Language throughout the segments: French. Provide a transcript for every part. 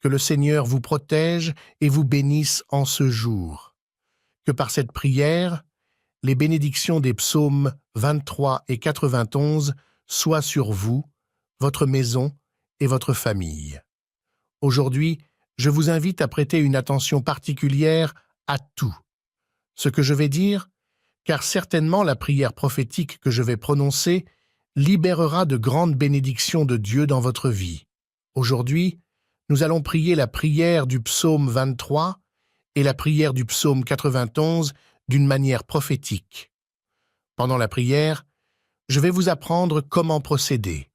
Que le Seigneur vous protège et vous bénisse en ce jour. Que par cette prière, les bénédictions des psaumes 23 et 91 soient sur vous, votre maison et votre famille. Aujourd'hui, je vous invite à prêter une attention particulière à tout ce que je vais dire, car certainement la prière prophétique que je vais prononcer libérera de grandes bénédictions de Dieu dans votre vie. Aujourd'hui, nous allons prier la prière du psaume 23 et la prière du psaume 91 d'une manière prophétique. Pendant la prière, je vais vous apprendre comment procéder.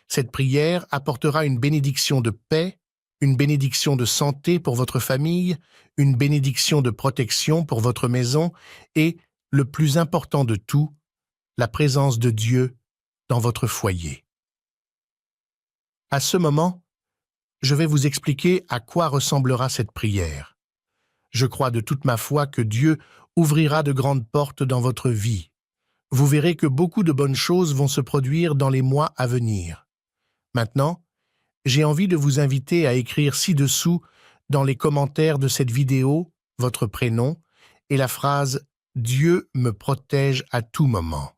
Cette prière apportera une bénédiction de paix, une bénédiction de santé pour votre famille, une bénédiction de protection pour votre maison et, le plus important de tout, la présence de Dieu dans votre foyer. À ce moment, je vais vous expliquer à quoi ressemblera cette prière. Je crois de toute ma foi que Dieu ouvrira de grandes portes dans votre vie. Vous verrez que beaucoup de bonnes choses vont se produire dans les mois à venir. Maintenant, j'ai envie de vous inviter à écrire ci-dessous dans les commentaires de cette vidéo votre prénom et la phrase « Dieu me protège à tout moment ».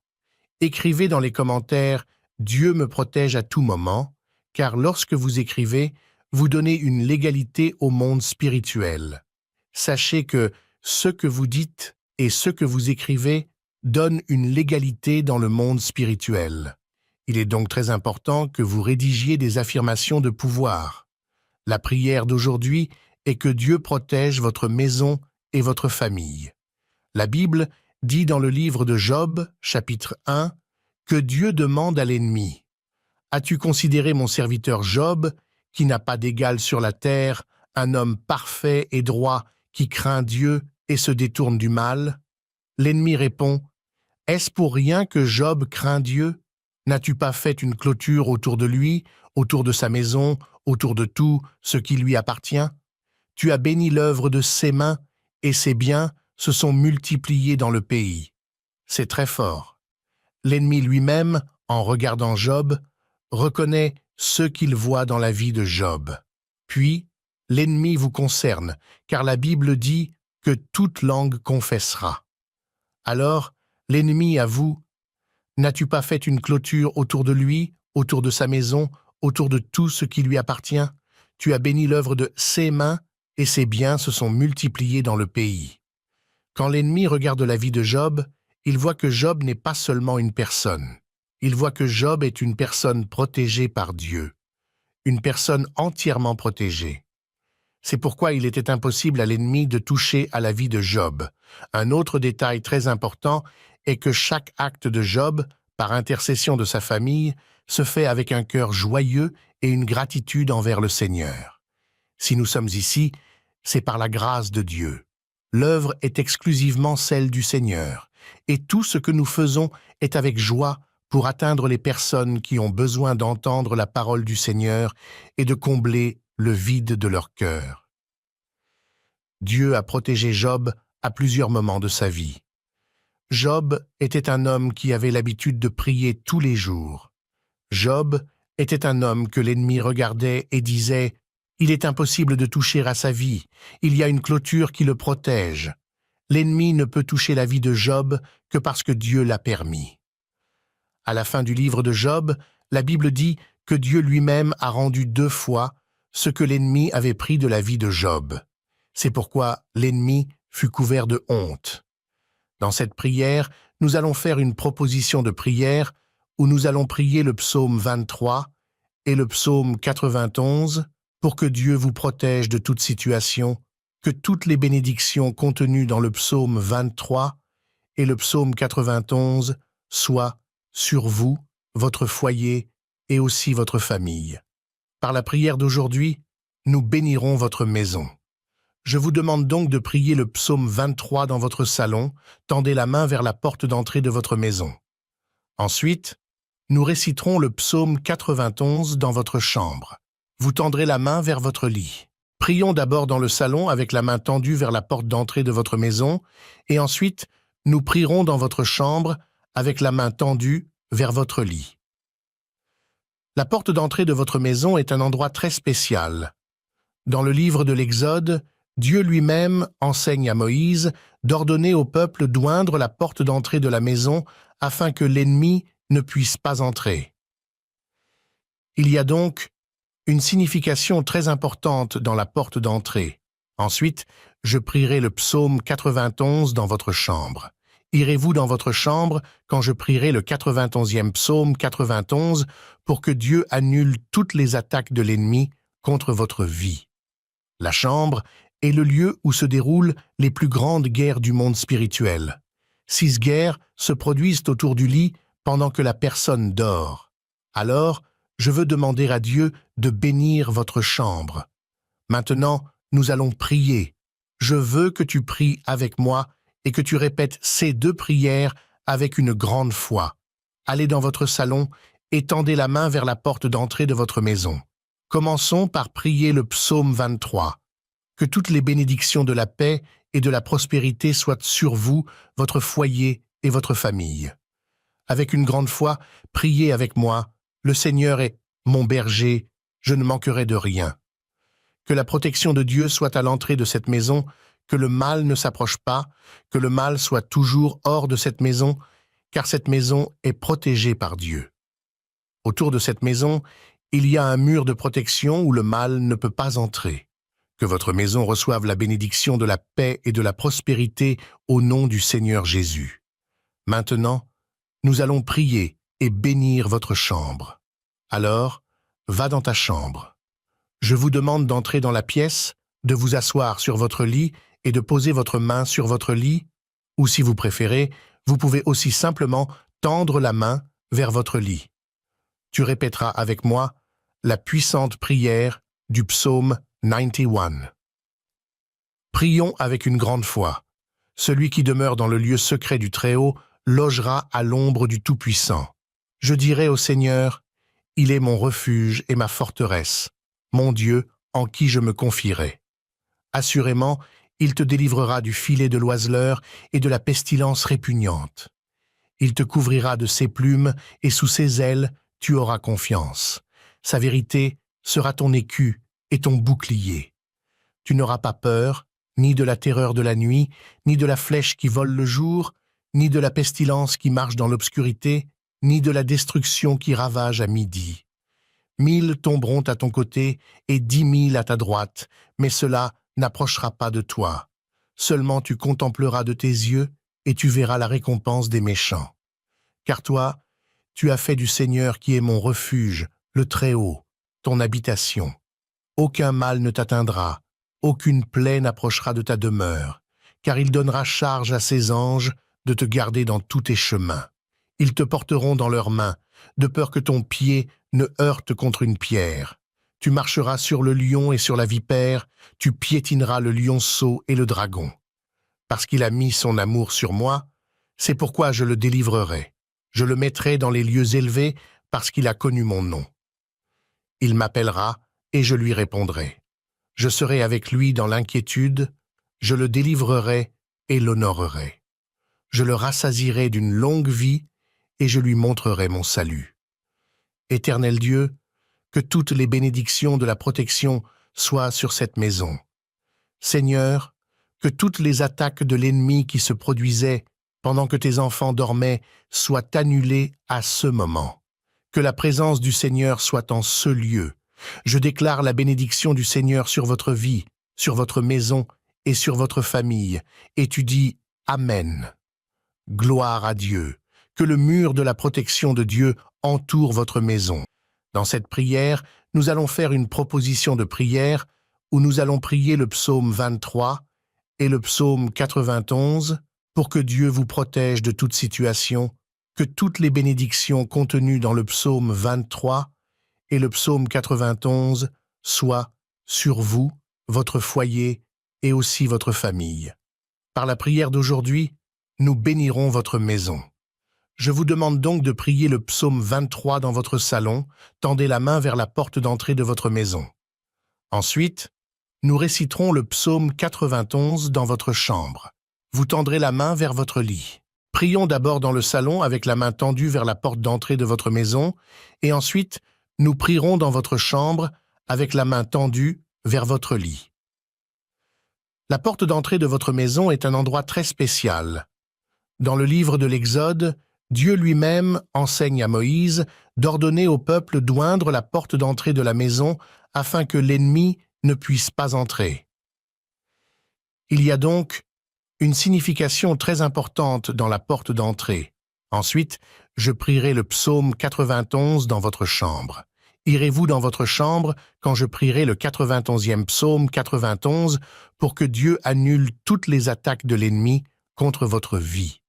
Écrivez dans les commentaires « Dieu me protège à tout moment » car lorsque vous écrivez, vous donnez une légalité au monde spirituel. Sachez que ce que vous dites et ce que vous écrivez donnent une légalité dans le monde spirituel. Il est donc très important que vous rédigiez des affirmations de pouvoir. La prière d'aujourd'hui est que Dieu protège votre maison et votre famille. La Bible dit dans le livre de Job, chapitre 1, que Dieu demande à l'ennemi « As-tu considéré mon serviteur Job, qui n'a pas d'égal sur la terre, un homme parfait et droit qui craint Dieu et se détourne du mal ?» L'ennemi répond « Est-ce pour rien que Job craint Dieu ? N'as-tu pas fait une clôture autour de lui, autour de sa maison, autour de tout ce qui lui appartient? Tu as béni l'œuvre de ses mains, et ses biens se sont multipliés dans le pays. » C'est très fort. L'ennemi lui-même, en regardant Job, reconnaît ce qu'il voit dans la vie de Job. Puis, l'ennemi vous concerne, car la Bible dit que toute langue confessera. Alors, l'ennemi avoue: n'as-tu pas fait une clôture autour de lui, autour de sa maison, autour de tout ce qui lui appartient? Tu as béni l'œuvre de ses mains, et ses biens se sont multipliés dans le pays. Quand l'ennemi regarde la vie de Job, il voit que Job n'est pas seulement une personne. Il voit que Job est une personne protégée par Dieu, une personne entièrement protégée. C'est pourquoi il était impossible à l'ennemi de toucher à la vie de Job. Un autre détail très important est que chaque acte de Job, par intercession de sa famille, se fait avec un cœur joyeux et une gratitude envers le Seigneur. Si nous sommes ici, c'est par la grâce de Dieu. L'œuvre est exclusivement celle du Seigneur, et tout ce que nous faisons est avec joie pour atteindre les personnes qui ont besoin d'entendre la parole du Seigneur et de combler le vide de leur cœur. Dieu a protégé Job à plusieurs moments de sa vie. Job était un homme qui avait l'habitude de prier tous les jours. Job était un homme que l'ennemi regardait et disait « Il est impossible de toucher à sa vie, il y a une clôture qui le protège. » L'ennemi ne peut toucher la vie de Job que parce que Dieu l'a permis. À la fin du livre de Job, la Bible dit que Dieu lui-même a rendu 2 fois ce que l'ennemi avait pris de la vie de Job. C'est pourquoi l'ennemi fut couvert de honte. Dans cette prière, nous allons faire une proposition de prière où nous allons prier le psaume 23 et le psaume 91 pour que Dieu vous protège de toute situation, que toutes les bénédictions contenues dans le psaume 23 et le psaume 91 soient sur vous, votre foyer et aussi votre famille. Par la prière d'aujourd'hui, nous bénirons votre maison. Je vous demande donc de prier le psaume 23 dans votre salon, tendez la main vers la porte d'entrée de votre maison. Ensuite, nous réciterons le psaume 91 dans votre chambre. Vous tendrez la main vers votre lit. Prions d'abord dans le salon avec la main tendue vers la porte d'entrée de votre maison, et ensuite, nous prierons dans votre chambre avec la main tendue vers votre lit. La porte d'entrée de votre maison est un endroit très spécial. Dans le livre de l'Exode, Dieu lui-même enseigne à Moïse d'ordonner au peuple d'oindre la porte d'entrée de la maison afin que l'ennemi ne puisse pas entrer. Il y a donc une signification très importante dans la porte d'entrée. Ensuite, je prierai le psaume 91 dans votre chambre. Irez-vous dans votre chambre quand je prierai le 91e psaume 91 pour que Dieu annule toutes les attaques de l'ennemi contre votre vie. La chambre est le lieu où se déroulent les plus grandes guerres du monde spirituel. 6 guerres se produisent autour du lit pendant que la personne dort. Alors, je veux demander à Dieu de bénir votre chambre. Maintenant, nous allons prier. Je veux que tu pries avec moi et que tu répètes ces 2 prières avec une grande foi. Allez dans votre salon et tendez la main vers la porte d'entrée de votre maison. Commençons par prier le psaume 23. Que toutes les bénédictions de la paix et de la prospérité soient sur vous, votre foyer et votre famille. Avec une grande foi, priez avec moi. Le Seigneur est mon berger, je ne manquerai de rien. Que la protection de Dieu soit à l'entrée de cette maison, que le mal ne s'approche pas, que le mal soit toujours hors de cette maison, car cette maison est protégée par Dieu. Autour de cette maison, il y a un mur de protection où le mal ne peut pas entrer. Que votre maison reçoive la bénédiction de la paix et de la prospérité au nom du Seigneur Jésus. Maintenant, nous allons prier et bénir votre chambre. Alors, va dans ta chambre. Je vous demande d'entrer dans la pièce, de vous asseoir sur votre lit et de poser votre main sur votre lit, ou si vous préférez, vous pouvez aussi simplement tendre la main vers votre lit. Tu répéteras avec moi la puissante prière du psaume 91. Prions avec une grande foi. Celui qui demeure dans le lieu secret du Très-Haut logera à l'ombre du Tout-Puissant. Je dirai au Seigneur, il est mon refuge et ma forteresse, mon Dieu en qui je me confierai. Assurément, il te délivrera du filet de l'oiseleur et de la pestilence répugnante. Il te couvrira de ses plumes et sous ses ailes, tu auras confiance. Sa vérité sera ton écu et ton bouclier. Tu n'auras pas peur, ni de la terreur de la nuit, ni de la flèche qui vole le jour, ni de la pestilence qui marche dans l'obscurité, ni de la destruction qui ravage à midi. 1000 tomberont à ton côté et 10 000 à ta droite, mais cela n'approchera pas de toi. Seulement tu contempleras de tes yeux et tu verras la récompense des méchants. Car toi, tu as fait du Seigneur qui est mon refuge, le Très-Haut, ton habitation. Aucun mal ne t'atteindra, aucune plaie n'approchera de ta demeure, car il donnera charge à ses anges de te garder dans tous tes chemins. Ils te porteront dans leurs mains, de peur que ton pied ne heurte contre une pierre. Tu marcheras sur le lion et sur la vipère, tu piétineras le lionceau et le dragon. Parce qu'il a mis son amour sur moi, c'est pourquoi je le délivrerai. Je le mettrai dans les lieux élevés parce qu'il a connu mon nom. Il m'appellera et je lui répondrai. Je serai avec lui dans l'inquiétude, je le délivrerai et l'honorerai. Je le rassasierai d'une longue vie et je lui montrerai mon salut. Éternel Dieu, que toutes les bénédictions de la protection soient sur cette maison. Seigneur, que toutes les attaques de l'ennemi qui se produisaient pendant que tes enfants dormaient soient annulées à ce moment. Que la présence du Seigneur soit en ce lieu. Je déclare la bénédiction du Seigneur sur votre vie, sur votre maison et sur votre famille. Et tu dis Amen. Gloire à Dieu. Que le mur de la protection de Dieu entoure votre maison. Dans cette prière, nous allons faire une proposition de prière où nous allons prier le psaume 23 et le psaume 91 pour que Dieu vous protège de toute situation, que toutes les bénédictions contenues dans le psaume 23 et le psaume 91 soient sur vous, votre foyer et aussi votre famille. Par la prière d'aujourd'hui, nous bénirons votre maison. Je vous demande donc de prier le psaume 23 dans votre salon, tendez la main vers la porte d'entrée de votre maison. Ensuite, nous réciterons le psaume 91 dans votre chambre. Vous tendrez la main vers votre lit. Prions d'abord dans le salon avec la main tendue vers la porte d'entrée de votre maison, et ensuite, nous prierons dans votre chambre avec la main tendue vers votre lit. La porte d'entrée de votre maison est un endroit très spécial. Dans le livre de l'Exode, Dieu lui-même enseigne à Moïse d'ordonner au peuple d'oindre la porte d'entrée de la maison afin que l'ennemi ne puisse pas entrer. Il y a donc une signification très importante dans la porte d'entrée. Ensuite, je prierai le psaume 91 dans votre chambre. Irez-vous dans votre chambre quand je prierai le 91e psaume 91 pour que Dieu annule toutes les attaques de l'ennemi contre votre vie.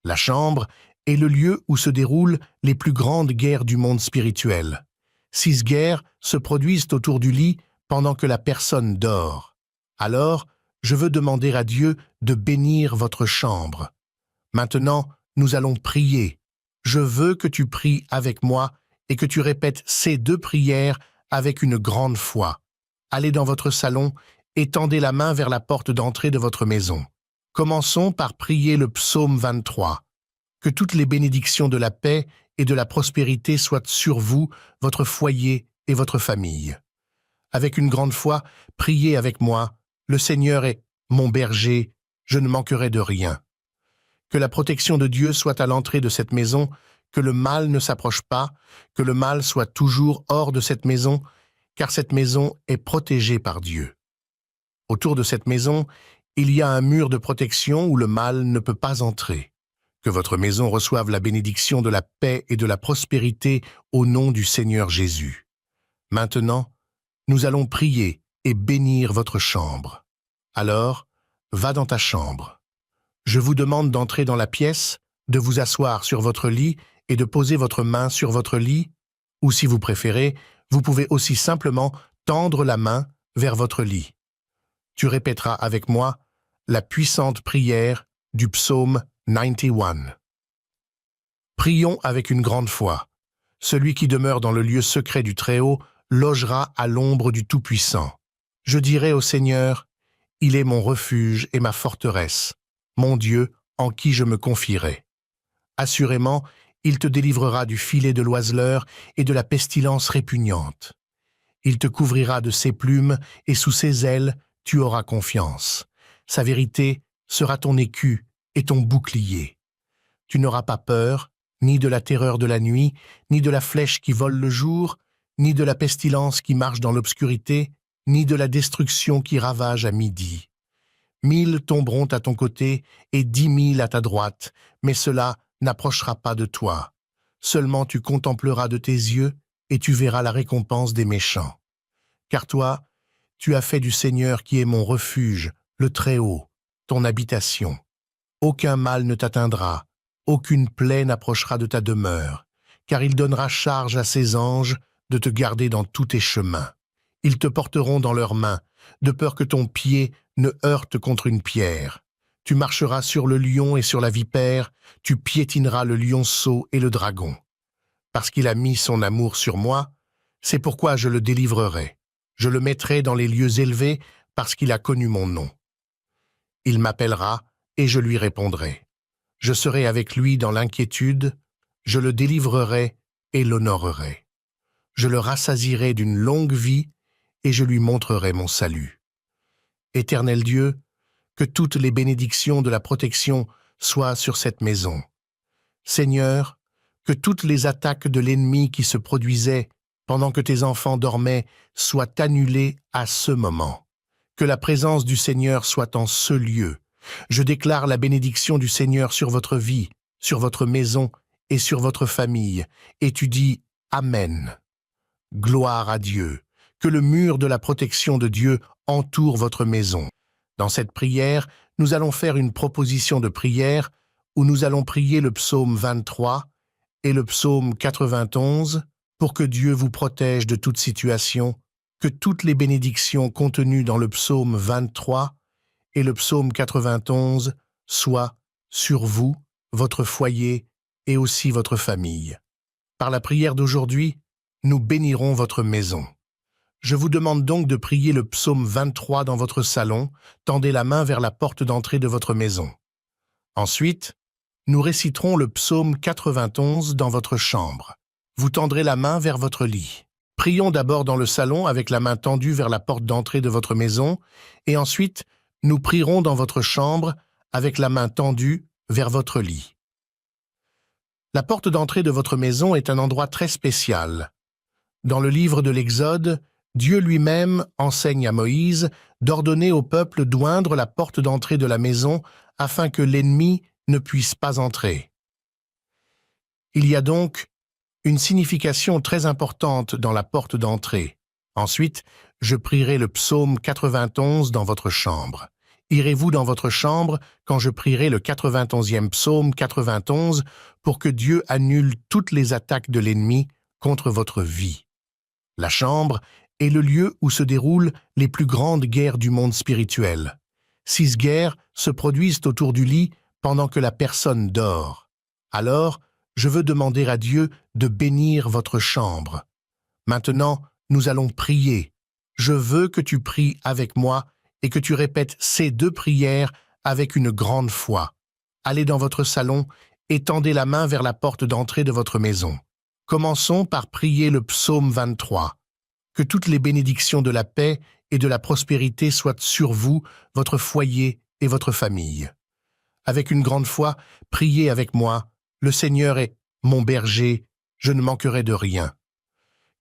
La chambre est le lieu où se déroulent les plus grandes guerres du monde spirituel. 6 guerres se produisent autour du lit pendant que la personne dort. Alors, je veux demander à Dieu de bénir votre chambre. Maintenant, nous allons prier. Je veux que tu pries avec moi et que tu répètes ces 2 prières avec une grande foi. Allez dans votre salon et tendez la main vers la porte d'entrée de votre maison. Commençons par prier le psaume 23. Que toutes les bénédictions de la paix et de la prospérité soient sur vous, votre foyer et votre famille. Avec une grande foi, priez avec moi. Le Seigneur est mon berger, je ne manquerai de rien. Que la protection de Dieu soit à l'entrée de cette maison, que le mal ne s'approche pas, que le mal soit toujours hors de cette maison, car cette maison est protégée par Dieu. Autour de cette maison, il y a un mur de protection où le mal ne peut pas entrer. Que votre maison reçoive la bénédiction de la paix et de la prospérité au nom du Seigneur Jésus. Maintenant, nous allons prier et bénir votre chambre. Alors, va dans ta chambre. Je vous demande d'entrer dans la pièce, de vous asseoir sur votre lit et de poser votre main sur votre lit, ou si vous préférez, vous pouvez aussi simplement tendre la main vers votre lit. Tu répéteras avec moi la puissante prière du psaume 91. Prions avec une grande foi. Celui qui demeure dans le lieu secret du Très-Haut logera à l'ombre du Tout-Puissant. Je dirai au Seigneur, « Il est mon refuge et ma forteresse, mon Dieu en qui je me confierai. » Assurément, il te délivrera du filet de l'oiseleur et de la pestilence répugnante. Il te couvrira de ses plumes et sous ses ailes, tu auras confiance. Sa vérité sera ton écu et ton bouclier. Tu n'auras pas peur, ni de la terreur de la nuit, ni de la flèche qui vole le jour, ni de la pestilence qui marche dans l'obscurité, ni de la destruction qui ravage à midi. 1000 tomberont à ton côté et 10 000 à ta droite, mais cela n'approchera pas de toi. Seulement tu contempleras de tes yeux et tu verras la récompense des méchants. Car toi, tu as fait du Seigneur qui est mon refuge, le Très-Haut, ton habitation. Aucun mal ne t'atteindra, aucune plaie n'approchera de ta demeure, car il donnera charge à ses anges de te garder dans tous tes chemins. Ils te porteront dans leurs mains, de peur que ton pied ne heurte contre une pierre. Tu marcheras sur le lion et sur la vipère, tu piétineras le lionceau et le dragon. Parce qu'il a mis son amour sur moi, c'est pourquoi je le délivrerai. Je le mettrai dans les lieux élevés parce qu'il a connu mon nom. Il m'appellera et je lui répondrai. Je serai avec lui dans l'inquiétude, je le délivrerai et l'honorerai. Je le rassasierai d'une longue vie et je lui montrerai mon salut. Éternel Dieu, que toutes les bénédictions de la protection soient sur cette maison. Seigneur, que toutes les attaques de l'ennemi qui se produisaient pendant que tes enfants dormaient soient annulées à ce moment. Que la présence du Seigneur soit en ce lieu. Je déclare la bénédiction du Seigneur sur votre vie, sur votre maison et sur votre famille. Et tu dis Amen. Gloire à Dieu. Que le mur de la protection de Dieu entoure votre maison. Dans cette prière, nous allons faire une proposition de prière où nous allons prier le psaume 23 et le psaume 91 pour que Dieu vous protège de toute situation, que toutes les bénédictions contenues dans le psaume 23 et le psaume 91 soient sur vous, votre foyer et aussi votre famille. Par la prière d'aujourd'hui, nous bénirons votre maison. Je vous demande donc de prier le psaume 23 dans votre salon, tendez la main vers la porte d'entrée de votre maison. Ensuite, nous réciterons le psaume 91 dans votre chambre. Vous tendrez la main vers votre lit. Prions d'abord dans le salon avec la main tendue vers la porte d'entrée de votre maison, et ensuite, nous prierons dans votre chambre avec la main tendue vers votre lit. La porte d'entrée de votre maison est un endroit très spécial. Dans le livre de l'Exode, Dieu lui-même enseigne à Moïse d'ordonner au peuple d'oindre la porte d'entrée de la maison afin que l'ennemi ne puisse pas entrer. Il y a donc une signification très importante dans la porte d'entrée. Ensuite, je prierai le psaume 91 dans votre chambre. Irez-vous dans votre chambre quand je prierai le 91e psaume 91 pour que Dieu annule toutes les attaques de l'ennemi contre votre vie. La chambre est le lieu où se déroulent les plus grandes guerres du monde spirituel. 6 guerres se produisent autour du lit pendant que la personne dort. Alors, je veux demander à Dieu de bénir votre chambre. Maintenant, nous allons prier. Je veux que tu pries avec moi et que tu répètes ces 2 prières avec une grande foi. Allez dans votre salon et tendez la main vers la porte d'entrée de votre maison. Commençons par prier le psaume 23. Que toutes les bénédictions de la paix et de la prospérité soient sur vous, votre foyer et votre famille. Avec une grande foi, priez avec moi. Le Seigneur est mon berger, je ne manquerai de rien.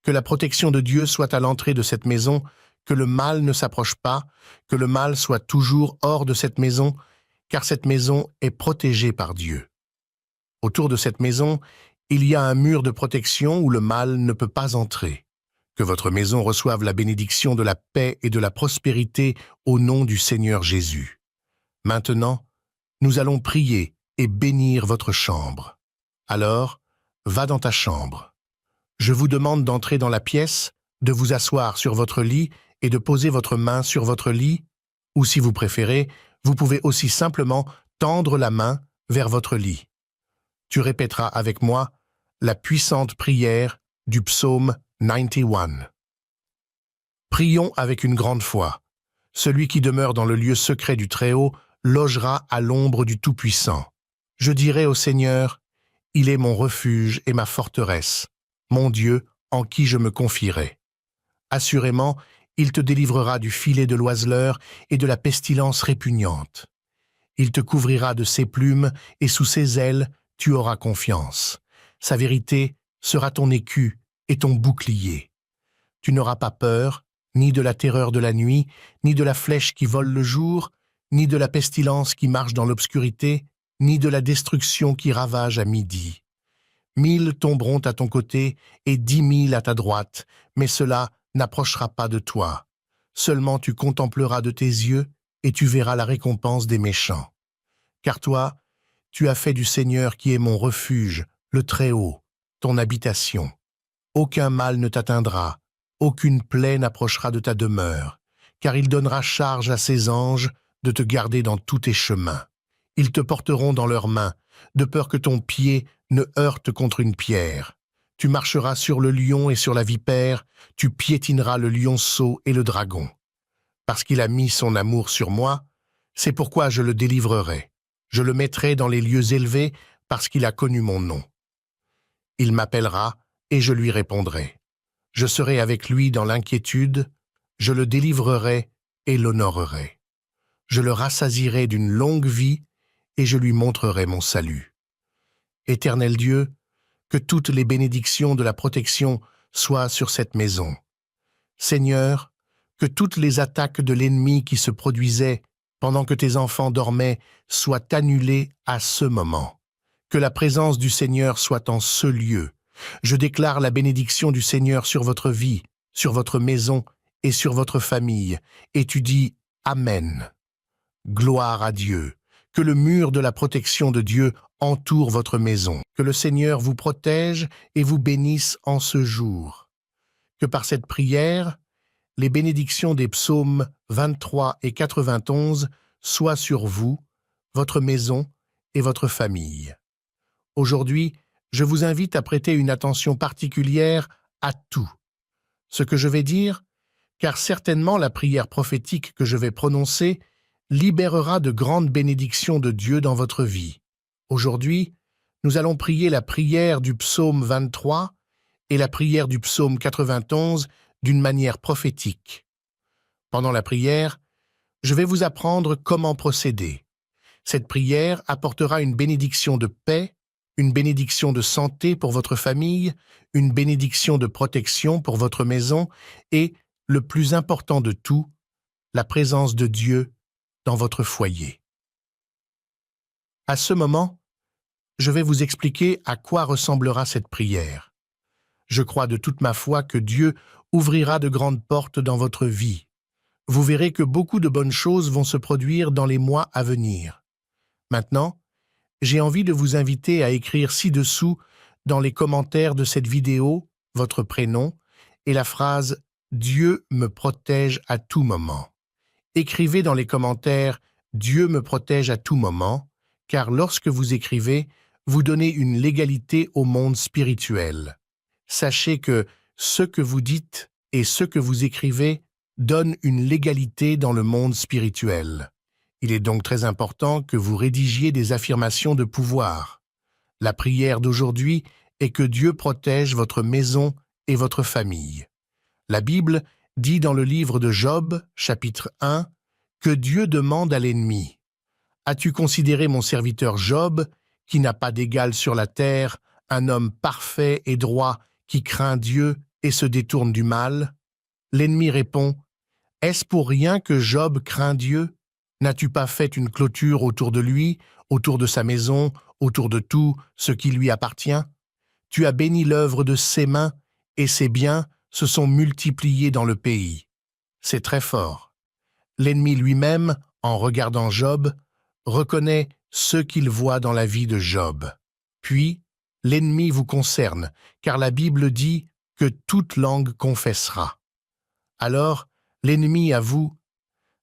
Que la protection de Dieu soit à l'entrée de cette maison, que le mal ne s'approche pas, que le mal soit toujours hors de cette maison, car cette maison est protégée par Dieu. Autour de cette maison, il y a un mur de protection où le mal ne peut pas entrer. Que votre maison reçoive la bénédiction de la paix et de la prospérité au nom du Seigneur Jésus. Maintenant, nous allons prier et bénir votre chambre. Alors, va dans ta chambre. Je vous demande d'entrer dans la pièce, de vous asseoir sur votre lit et de poser votre main sur votre lit, ou si vous préférez, vous pouvez aussi simplement tendre la main vers votre lit. Tu répéteras avec moi la puissante prière du psaume 91. Prions avec une grande foi. Celui qui demeure dans le lieu secret du Très-Haut logera à l'ombre du Tout-Puissant. Je dirai au Seigneur, « Il est mon refuge et ma forteresse, mon Dieu en qui je me confierai. » Assurément, il te délivrera du filet de l'oiseleur et de la pestilence répugnante. Il te couvrira de ses plumes et sous ses ailes, tu auras confiance. Sa vérité sera ton écu et ton bouclier. Tu n'auras pas peur, ni de la terreur de la nuit, ni de la flèche qui vole le jour, ni de la pestilence qui marche dans l'obscurité, ni de la destruction qui ravage à midi. 1000 tomberont à ton côté et 10 000 à ta droite, mais cela n'approchera pas de toi. Seulement tu contempleras de tes yeux et tu verras la récompense des méchants. Car toi, tu as fait du Seigneur qui est mon refuge, le Très-Haut, ton habitation. Aucun mal ne t'atteindra, aucune plaie n'approchera de ta demeure, car il donnera charge à ses anges de te garder dans tous tes chemins. Ils te porteront dans leurs mains, de peur que ton pied ne heurte contre une pierre. Tu marcheras sur le lion et sur la vipère, tu piétineras le lionceau et le dragon. Parce qu'il a mis son amour sur moi, c'est pourquoi je le délivrerai. Je le mettrai dans les lieux élevés parce qu'il a connu mon nom. Il m'appellera et je lui répondrai. Je serai avec lui dans l'inquiétude, je le délivrerai et l'honorerai. Je le rassasierai d'une longue vie et je lui montrerai mon salut. Éternel Dieu, que toutes les bénédictions de la protection soient sur cette maison. Seigneur, que toutes les attaques de l'ennemi qui se produisaient pendant que tes enfants dormaient soient annulées à ce moment. Que la présence du Seigneur soit en ce lieu. Je déclare la bénédiction du Seigneur sur votre vie, sur votre maison et sur votre famille, et tu dis Amen. Gloire à Dieu. Que le mur de la protection de Dieu entoure votre maison. Que le Seigneur vous protège et vous bénisse en ce jour. Que par cette prière, les bénédictions des psaumes 23 et 91 soient sur vous, votre maison et votre famille. Aujourd'hui, je vous invite à prêter une attention particulière à tout. Ce que je vais dire, car certainement la prière prophétique que je vais prononcer libérera de grandes bénédictions de Dieu dans votre vie. Aujourd'hui, nous allons prier la prière du psaume 23 et la prière du psaume 91 d'une manière prophétique. Pendant la prière, je vais vous apprendre comment procéder. Cette prière apportera une bénédiction de paix, une bénédiction de santé pour votre famille, une bénédiction de protection pour votre maison et, le plus important de tout, la présence de Dieu dans votre foyer. À ce moment, je vais vous expliquer à quoi ressemblera cette prière. Je crois de toute ma foi que Dieu ouvrira de grandes portes dans votre vie. Vous verrez que beaucoup de bonnes choses vont se produire dans les mois à venir. Maintenant, j'ai envie de vous inviter à écrire ci-dessous, dans les commentaires de cette vidéo, votre prénom et la phrase « Dieu me protège à tout moment ». Écrivez dans les commentaires « Dieu me protège à tout moment », car lorsque vous écrivez, vous donnez une légalité au monde spirituel. Sachez que ce que vous dites et ce que vous écrivez donnent une légalité dans le monde spirituel. Il est donc très important que vous rédigiez des affirmations de pouvoir. La prière d'aujourd'hui est que Dieu protège votre maison et votre famille. La Bible dit dans le livre de Job, chapitre 1, que Dieu demande à l'ennemi « As-tu considéré mon serviteur Job, qui n'a pas d'égal sur la terre, un homme parfait et droit, qui craint Dieu et se détourne du mal ?» L'ennemi répond « Est-ce pour rien que Job craint Dieu ? N'as-tu pas fait une clôture autour de lui, autour de sa maison, autour de tout ce qui lui appartient? Tu as béni l'œuvre de ses mains, et ses biens se sont multipliés dans le pays. » C'est très fort. L'ennemi lui-même, en regardant Job, reconnaît ce qu'il voit dans la vie de Job. Puis, l'ennemi vous concerne, car la Bible dit que toute langue confessera. Alors, l'ennemi avoue: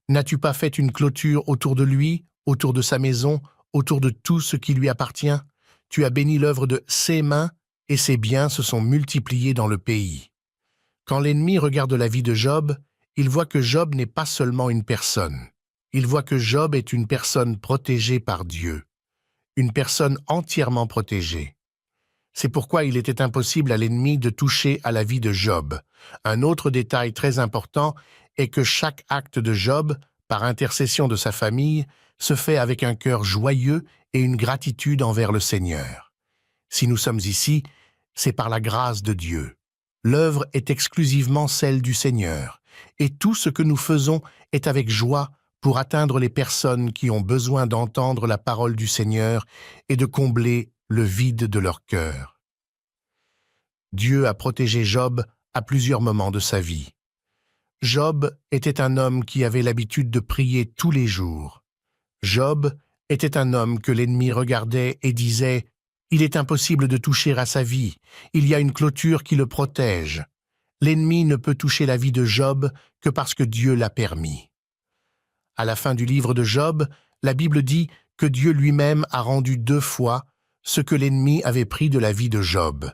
n'as-tu pas fait une clôture autour de lui, autour de sa maison, autour de tout ce qui lui appartient? Tu as béni l'œuvre de ses mains, et ses biens se sont multipliés dans le pays. Quand l'ennemi regarde la vie de Job, il voit que Job n'est pas seulement une personne. Il voit que Job est une personne protégée par Dieu, une personne entièrement protégée. C'est pourquoi il était impossible à l'ennemi de toucher à la vie de Job. Un autre détail très important est que chaque acte de Job, par intercession de sa famille, se fait avec un cœur joyeux et une gratitude envers le Seigneur. Si nous sommes ici, c'est par la grâce de Dieu. L'œuvre est exclusivement celle du Seigneur, et tout ce que nous faisons est avec joie pour atteindre les personnes qui ont besoin d'entendre la parole du Seigneur et de combler le vide de leur cœur. Dieu a protégé Job à plusieurs moments de sa vie. Job était un homme qui avait l'habitude de prier tous les jours. Job était un homme que l'ennemi regardait et disait « Il est impossible de toucher à sa vie, il y a une clôture qui le protège. » L'ennemi ne peut toucher la vie de Job que parce que Dieu l'a permis. À la fin du livre de Job, la Bible dit que Dieu lui-même a rendu 2 fois ce que l'ennemi avait pris de la vie de Job.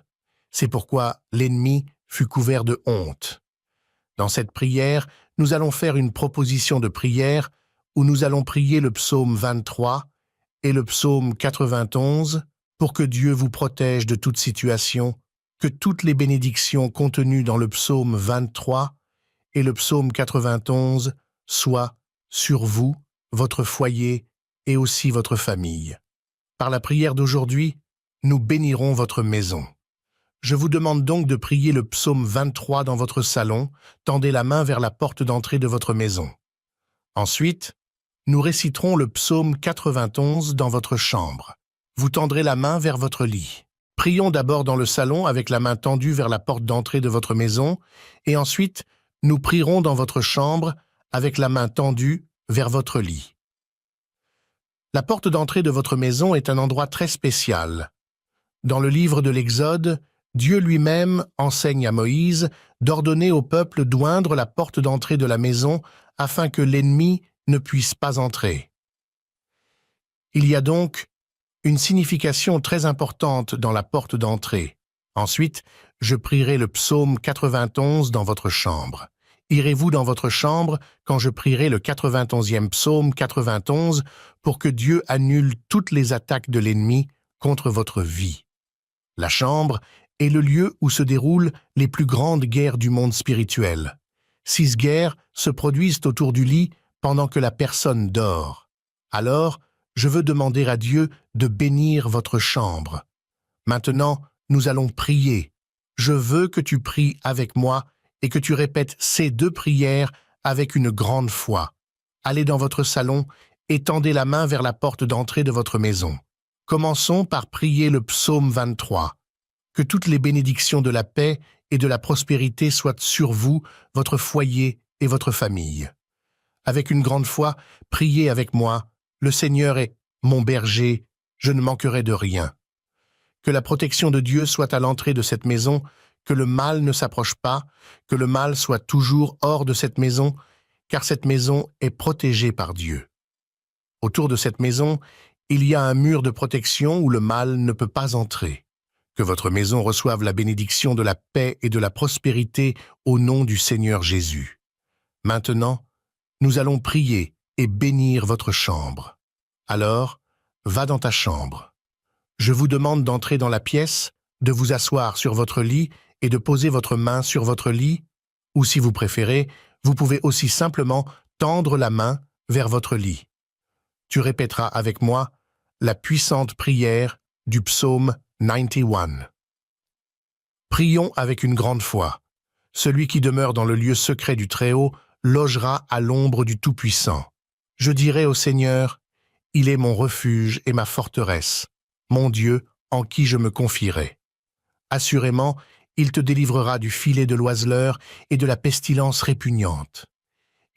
C'est pourquoi l'ennemi fut couvert de honte. Dans cette prière, nous allons faire une proposition de prière où nous allons prier le psaume 23 et le psaume 91 pour que Dieu vous protège de toute situation, que toutes les bénédictions contenues dans le psaume 23 et le psaume 91 soient sur vous, votre foyer et aussi votre famille. Par la prière d'aujourd'hui, nous bénirons votre maison. Je vous demande donc de prier le psaume 23 dans votre salon, tendez la main vers la porte d'entrée de votre maison. Ensuite, nous réciterons le psaume 91 dans votre chambre. Vous tendrez la main vers votre lit. Prions d'abord dans le salon avec la main tendue vers la porte d'entrée de votre maison, et ensuite, nous prierons dans votre chambre avec la main tendue vers votre lit. La porte d'entrée de votre maison est un endroit très spécial. Dans le livre de l'Exode, Dieu lui-même enseigne à Moïse d'ordonner au peuple d'oindre la porte d'entrée de la maison afin que l'ennemi ne puisse pas entrer. Il y a donc une signification très importante dans la porte d'entrée. Ensuite, je prierai le psaume 91 dans votre chambre. Irez-vous dans votre chambre quand je prierai le 91e psaume 91 pour que Dieu annule toutes les attaques de l'ennemi contre votre vie. La chambre est le lieu où se déroulent les plus grandes guerres du monde spirituel. 6 guerres se produisent autour du lit pendant que la personne dort. Alors, je veux demander à Dieu de bénir votre chambre. Maintenant, nous allons prier. Je veux que tu pries avec moi et que tu répètes ces 2 prières avec une grande foi. Allez dans votre salon et tendez la main vers la porte d'entrée de votre maison. Commençons par prier le psaume 23. Que toutes les bénédictions de la paix et de la prospérité soient sur vous, votre foyer et votre famille. Avec une grande foi, priez avec moi. Le Seigneur est mon berger, je ne manquerai de rien. Que la protection de Dieu soit à l'entrée de cette maison, que le mal ne s'approche pas, que le mal soit toujours hors de cette maison, car cette maison est protégée par Dieu. Autour de cette maison, il y a un mur de protection où le mal ne peut pas entrer. Que votre maison reçoive la bénédiction de la paix et de la prospérité au nom du Seigneur Jésus. Maintenant, nous allons prier et bénir votre chambre. Alors, va dans ta chambre. Je vous demande d'entrer dans la pièce, de vous asseoir sur votre lit et de poser votre main sur votre lit, ou si vous préférez, vous pouvez aussi simplement tendre la main vers votre lit. Tu répéteras avec moi la puissante prière du psaume 91. Prions avec une grande foi. Celui qui demeure dans le lieu secret du Très-Haut logera à l'ombre du Tout-Puissant. Je dirai au Seigneur, « Il est mon refuge et ma forteresse, mon Dieu en qui je me confierai. » Assurément, il te délivrera du filet de l'oiseleur et de la pestilence répugnante.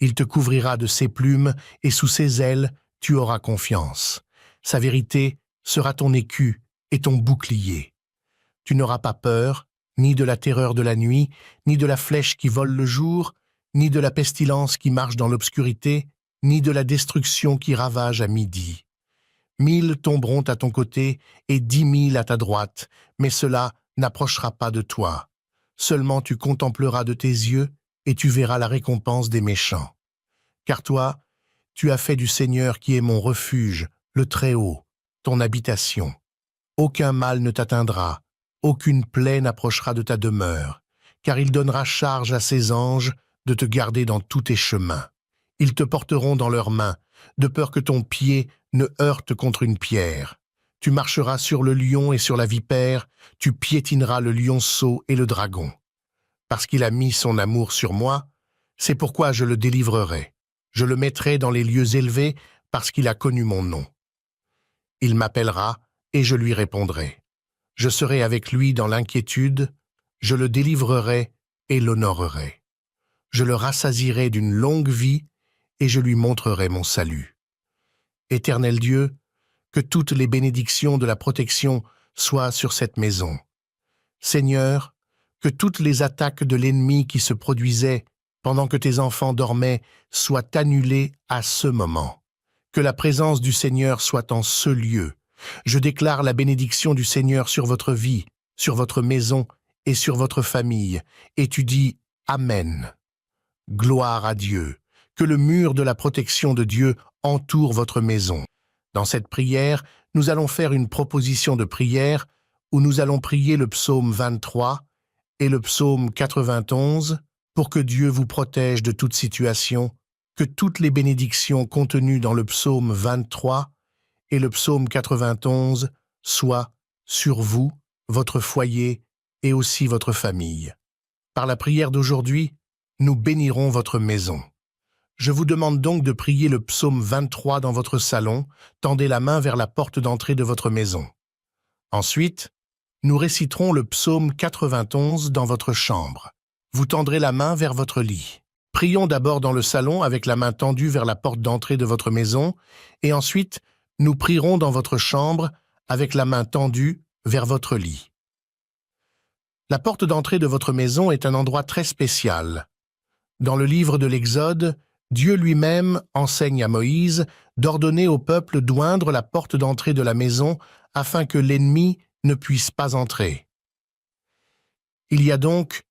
Il te couvrira de ses plumes et sous ses ailes, tu auras confiance. Sa vérité sera ton écu et ton bouclier. Tu n'auras pas peur, ni de la terreur de la nuit, ni de la flèche qui vole le jour, ni de la pestilence qui marche dans l'obscurité, ni de la destruction qui ravage à midi. 1000 tomberont à ton côté et 10 000 à ta droite, mais cela n'approchera pas de toi. Seulement tu contempleras de tes yeux et tu verras la récompense des méchants. Car toi, tu as fait du Seigneur qui est mon refuge, le Très-Haut, ton habitation. Aucun mal ne t'atteindra, aucune plaie n'approchera de ta demeure, car il donnera charge à ses anges de te garder dans tous tes chemins. Ils te porteront dans leurs mains, de peur que ton pied ne heurte contre une pierre. Tu marcheras sur le lion et sur la vipère, tu piétineras le lionceau et le dragon. Parce qu'il a mis son amour sur moi, c'est pourquoi je le délivrerai. Je le mettrai dans les lieux élevés parce qu'il a connu mon nom. Il m'appellera et je lui répondrai. Je serai avec lui dans l'inquiétude, je le délivrerai et l'honorerai. Je le rassasierai d'une longue vie et je lui montrerai mon salut. Éternel Dieu, que toutes les bénédictions de la protection soient sur cette maison. Seigneur, que toutes les attaques de l'ennemi qui se produisaient pendant que tes enfants dormaient soient annulées à ce moment. Que la présence du Seigneur soit en ce lieu. Je déclare la bénédiction du Seigneur sur votre vie, sur votre maison et sur votre famille. Et tu dis Amen. Gloire à Dieu. Que le mur de la protection de Dieu entoure votre maison. Dans cette prière, nous allons faire une proposition de prière où nous allons prier le psaume 23 et le psaume 91 pour que Dieu vous protège de toute situation, que toutes les bénédictions contenues dans le psaume 23 et le psaume 91 soient sur vous, votre foyer et aussi votre famille. Par la prière d'aujourd'hui, nous bénirons votre maison. Je vous demande donc de prier le psaume 23 dans votre salon, tendez la main vers la porte d'entrée de votre maison. Ensuite, nous réciterons le psaume 91 dans votre chambre. Vous tendrez la main vers votre lit. Prions d'abord dans le salon avec la main tendue vers la porte d'entrée de votre maison, et ensuite, nous prierons dans votre chambre avec la main tendue vers votre lit. La porte d'entrée de votre maison est un endroit très spécial. Dans le livre de l'Exode, Dieu lui-même enseigne à Moïse d'ordonner au peuple d'oindre la porte d'entrée de la maison afin que l'ennemi ne puisse pas entrer. Il y a donc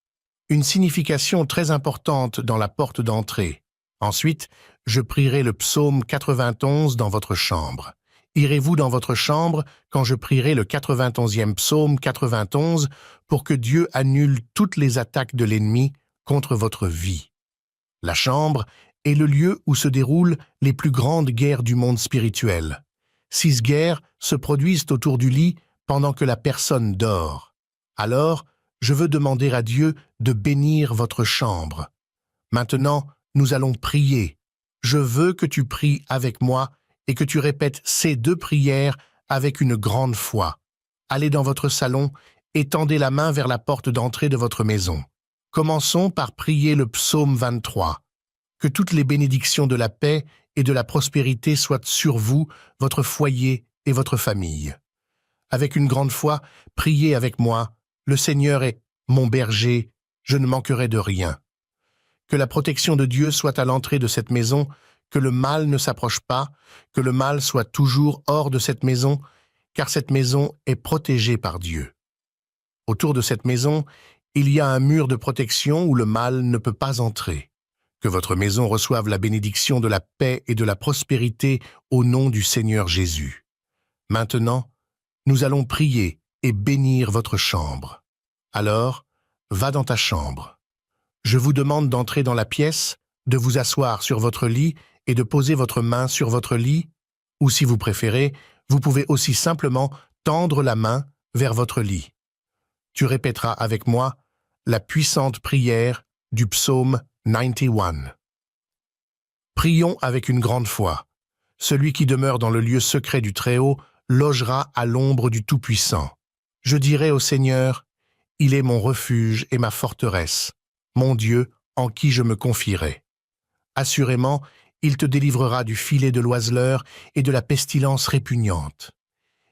une signification très importante dans la porte d'entrée. Ensuite, je prierai le psaume 91 dans votre chambre. Irez-vous dans votre chambre quand je prierai le 91e psaume 91 pour que Dieu annule toutes les attaques de l'ennemi contre votre vie. La chambre est le lieu où se déroulent les plus grandes guerres du monde spirituel. 6 guerres se produisent autour du lit pendant que la personne dort. Alors, je veux demander à Dieu de bénir votre chambre. Maintenant, nous allons prier. Je veux que tu pries avec moi et que tu répètes ces 2 prières avec une grande foi. Allez dans votre salon et tendez la main vers la porte d'entrée de votre maison. Commençons par prier le psaume 23. Que toutes les bénédictions de la paix et de la prospérité soient sur vous, votre foyer et votre famille. Avec une grande foi, priez avec moi. Le Seigneur est mon berger, je ne manquerai de rien. Que la protection de Dieu soit à l'entrée de cette maison, que le mal ne s'approche pas, que le mal soit toujours hors de cette maison, car cette maison est protégée par Dieu. Autour de cette maison, il y a un mur de protection où le mal ne peut pas entrer. Que votre maison reçoive la bénédiction de la paix et de la prospérité au nom du Seigneur Jésus. Maintenant, nous allons prier et bénir votre chambre. Alors, va dans ta chambre. Je vous demande d'entrer dans la pièce, de vous asseoir sur votre lit et de poser votre main sur votre lit, ou si vous préférez, vous pouvez aussi simplement tendre la main vers votre lit. Tu répéteras avec moi la puissante prière du psaume 91. Prions avec une grande foi. Celui qui demeure dans le lieu secret du Très-Haut logera à l'ombre du Tout-Puissant. Je dirai au Seigneur, « Il est mon refuge et ma forteresse, mon Dieu en qui je me confierai. » Assurément, il te délivrera du filet de l'oiseleur et de la pestilence répugnante.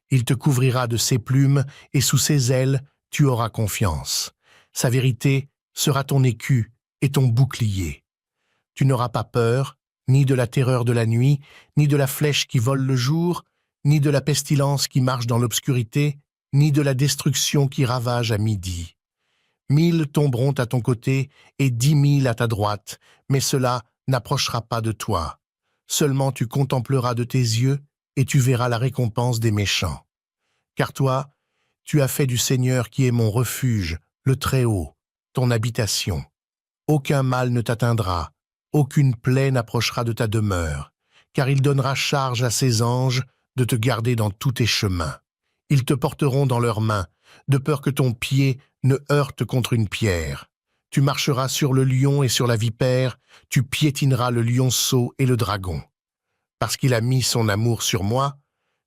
Il te couvrira de ses plumes et sous ses ailes, tu auras confiance. Sa vérité sera ton écu et ton bouclier. Tu n'auras pas peur, ni de la terreur de la nuit, ni de la flèche qui vole le jour, ni de la pestilence qui marche dans l'obscurité, ni de la destruction qui ravage à midi. 1000 tomberont à ton côté et 10 000 à ta droite, mais cela n'approchera pas de toi. Seulement tu contempleras de tes yeux et tu verras la récompense des méchants. Car toi, tu as fait du Seigneur qui est mon refuge, le Très-Haut, ton habitation. Aucun mal ne t'atteindra, aucune plaie n'approchera de ta demeure, car il donnera charge à ses anges de te garder dans tous tes chemins. Ils te porteront dans leurs mains, de peur que ton pied ne heurte contre une pierre. Tu marcheras sur le lion et sur la vipère, tu piétineras le lionceau et le dragon. Parce qu'il a mis son amour sur moi,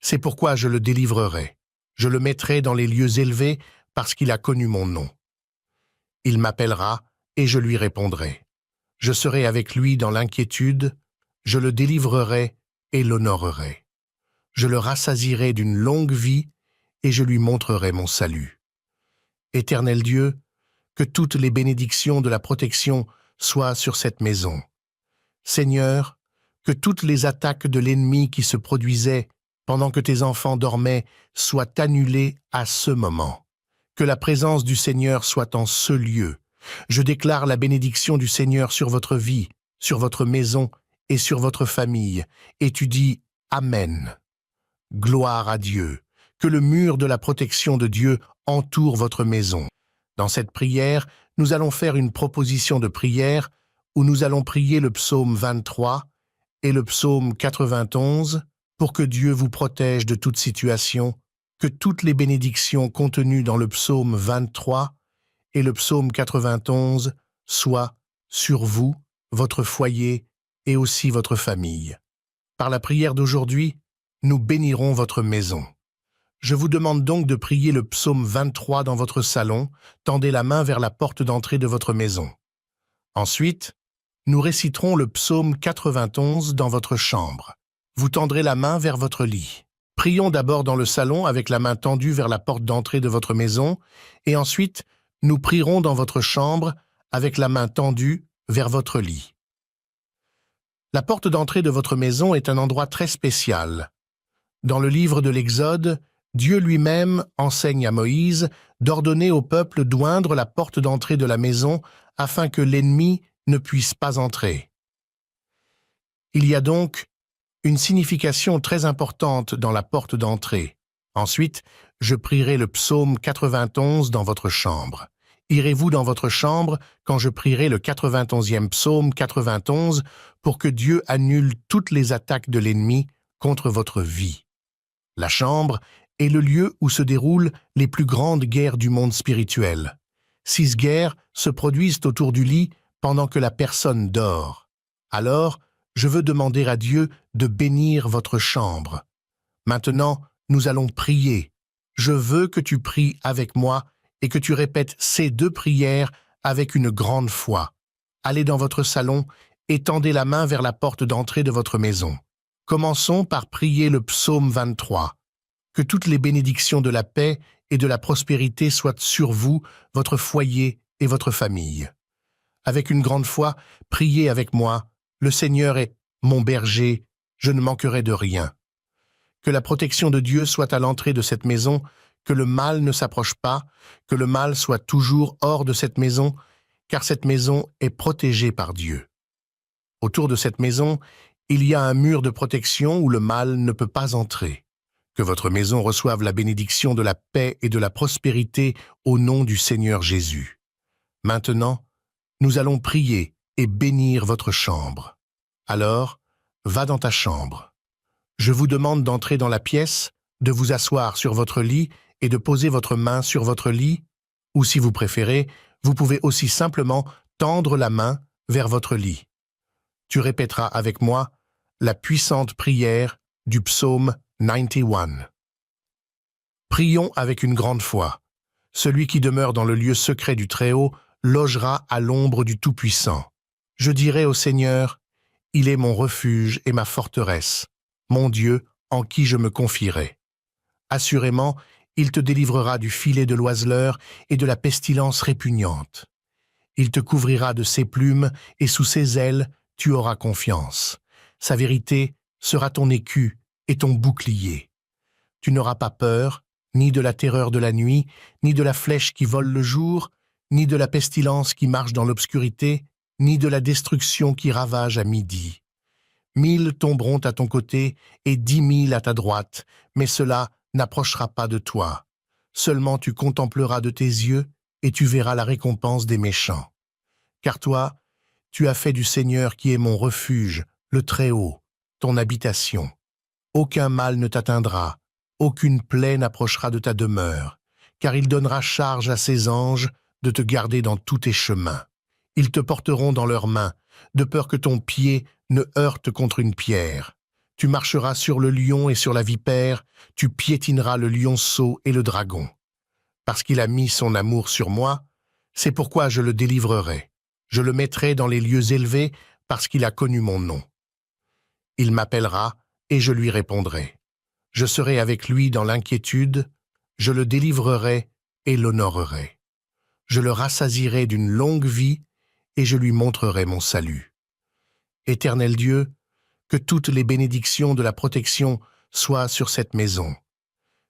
c'est pourquoi je le délivrerai. Je le mettrai dans les lieux élevés parce qu'il a connu mon nom. Il m'appellera et je lui répondrai. Je serai avec lui dans l'inquiétude, je le délivrerai et l'honorerai. Je le rassasierai d'une longue vie et je lui montrerai mon salut. Éternel Dieu, que toutes les bénédictions de la protection soient sur cette maison. Seigneur, que toutes les attaques de l'ennemi qui se produisaient pendant que tes enfants dormaient soient annulées à ce moment. Que la présence du Seigneur soit en ce lieu. Je déclare la bénédiction du Seigneur sur votre vie, sur votre maison et sur votre famille, et tu dis Amen. Gloire à Dieu. Que le mur de la protection de Dieu entoure votre maison. Dans cette prière, nous allons faire une proposition de prière où nous allons prier le psaume 23 et le psaume 91 pour que Dieu vous protège de toute situation, que toutes les bénédictions contenues dans le psaume 23 et le psaume 91 soient sur vous, votre foyer et aussi votre famille. Par la prière d'aujourd'hui, nous bénirons votre maison. Je vous demande donc de prier le psaume 23 dans votre salon, tendez la main vers la porte d'entrée de votre maison. Ensuite, nous réciterons le psaume 91 dans votre chambre. Vous tendrez la main vers votre lit. Prions d'abord dans le salon avec la main tendue vers la porte d'entrée de votre maison, et ensuite, nous prierons dans votre chambre avec la main tendue vers votre lit. La porte d'entrée de votre maison est un endroit très spécial. Dans le livre de l'Exode, Dieu lui-même enseigne à Moïse d'ordonner au peuple d'oindre la porte d'entrée de la maison afin que l'ennemi ne puisse pas entrer. Il y a donc une signification très importante dans la porte d'entrée. Ensuite, je prierai le psaume 91 dans votre chambre. Irez-vous dans votre chambre quand je prierai le 91e psaume 91 pour que Dieu annule toutes les attaques de l'ennemi contre votre vie. La chambre est le lieu où se déroulent les plus grandes guerres du monde spirituel. 6 guerres se produisent autour du lit pendant que la personne dort. Alors, je veux demander à Dieu de bénir votre chambre. Maintenant, nous allons prier. Je veux que tu pries avec moi et que tu répètes ces 2 prières avec une grande foi. Allez dans votre salon et tendez la main vers la porte d'entrée de votre maison. Commençons par prier le psaume 23. Que toutes les bénédictions de la paix et de la prospérité soient sur vous, votre foyer et votre famille. Avec une grande foi, priez avec moi. Le Seigneur est mon berger, je ne manquerai de rien. Que la protection de Dieu soit à l'entrée de cette maison, que le mal ne s'approche pas, que le mal soit toujours hors de cette maison, car cette maison est protégée par Dieu. Autour de cette maison, il y a un mur de protection où le mal ne peut pas entrer. Que votre maison reçoive la bénédiction de la paix et de la prospérité au nom du Seigneur Jésus. Maintenant, nous allons prier et bénir votre chambre. Alors, va dans ta chambre. Je vous demande d'entrer dans la pièce, de vous asseoir sur votre lit et de poser votre main sur votre lit, ou si vous préférez, vous pouvez aussi simplement tendre la main vers votre lit. Tu répéteras avec moi la puissante prière du psaume 91. Prions avec une grande foi. Celui qui demeure dans le lieu secret du Très-Haut logera à l'ombre du Tout-Puissant. Je dirai au Seigneur, il est mon refuge et ma forteresse, mon Dieu en qui je me confierai. Assurément, il te délivrera du filet de l'oiseleur et de la pestilence répugnante. Il te couvrira de ses plumes et sous ses ailes, tu auras confiance. Sa vérité sera ton écu et ton bouclier. Tu n'auras pas peur, ni de la terreur de la nuit, ni de la flèche qui vole le jour, ni de la pestilence qui marche dans l'obscurité, ni de la destruction qui ravage à midi. 1000 tomberont à ton côté et 10 000 à ta droite, mais cela n'approchera pas de toi. Seulement tu contempleras de tes yeux et tu verras la récompense des méchants. Car toi, tu as fait du Seigneur qui est mon refuge, le Très-Haut, ton habitation. Aucun mal ne t'atteindra, aucune plaie n'approchera de ta demeure, car il donnera charge à ses anges de te garder dans tous tes chemins. Ils te porteront dans leurs mains, de peur que ton pied ne heurte contre une pierre. Tu marcheras sur le lion et sur la vipère, tu piétineras le lionceau et le dragon. Parce qu'il a mis son amour sur moi, c'est pourquoi je le délivrerai. Je le mettrai dans les lieux élevés parce qu'il a connu mon nom. Il m'appellera et je lui répondrai. Je serai avec lui dans l'inquiétude, je le délivrerai et l'honorerai. Je le rassasierai d'une longue vie et je lui montrerai mon salut. Éternel Dieu, que toutes les bénédictions de la protection soient sur cette maison.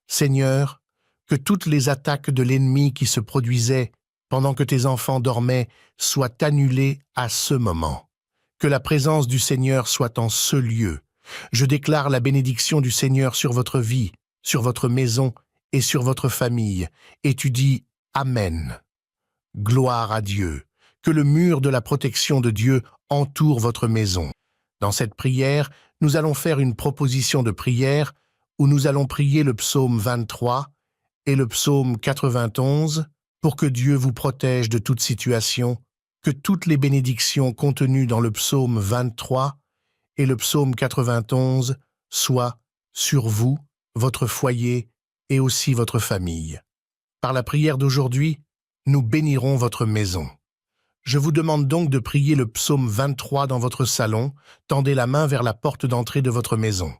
Seigneur, que toutes les attaques de l'ennemi qui se produisaient pendant que tes enfants dormaient soient annulées à ce moment. Que la présence du Seigneur soit en ce lieu. Je déclare la bénédiction du Seigneur sur votre vie, sur votre maison et sur votre famille. Et tu dis Amen. Gloire à Dieu. Que le mur de la protection de Dieu entoure votre maison. Dans cette prière, nous allons faire une proposition de prière où nous allons prier le psaume 23 et le psaume 91 pour que Dieu vous protège de toute situation, que toutes les bénédictions contenues dans le psaume 23 et le psaume 91 soient sur vous, votre foyer et aussi votre famille. Par la prière d'aujourd'hui, nous bénirons votre maison. Je vous demande donc de prier le psaume 23 dans votre salon, tendez la main vers la porte d'entrée de votre maison.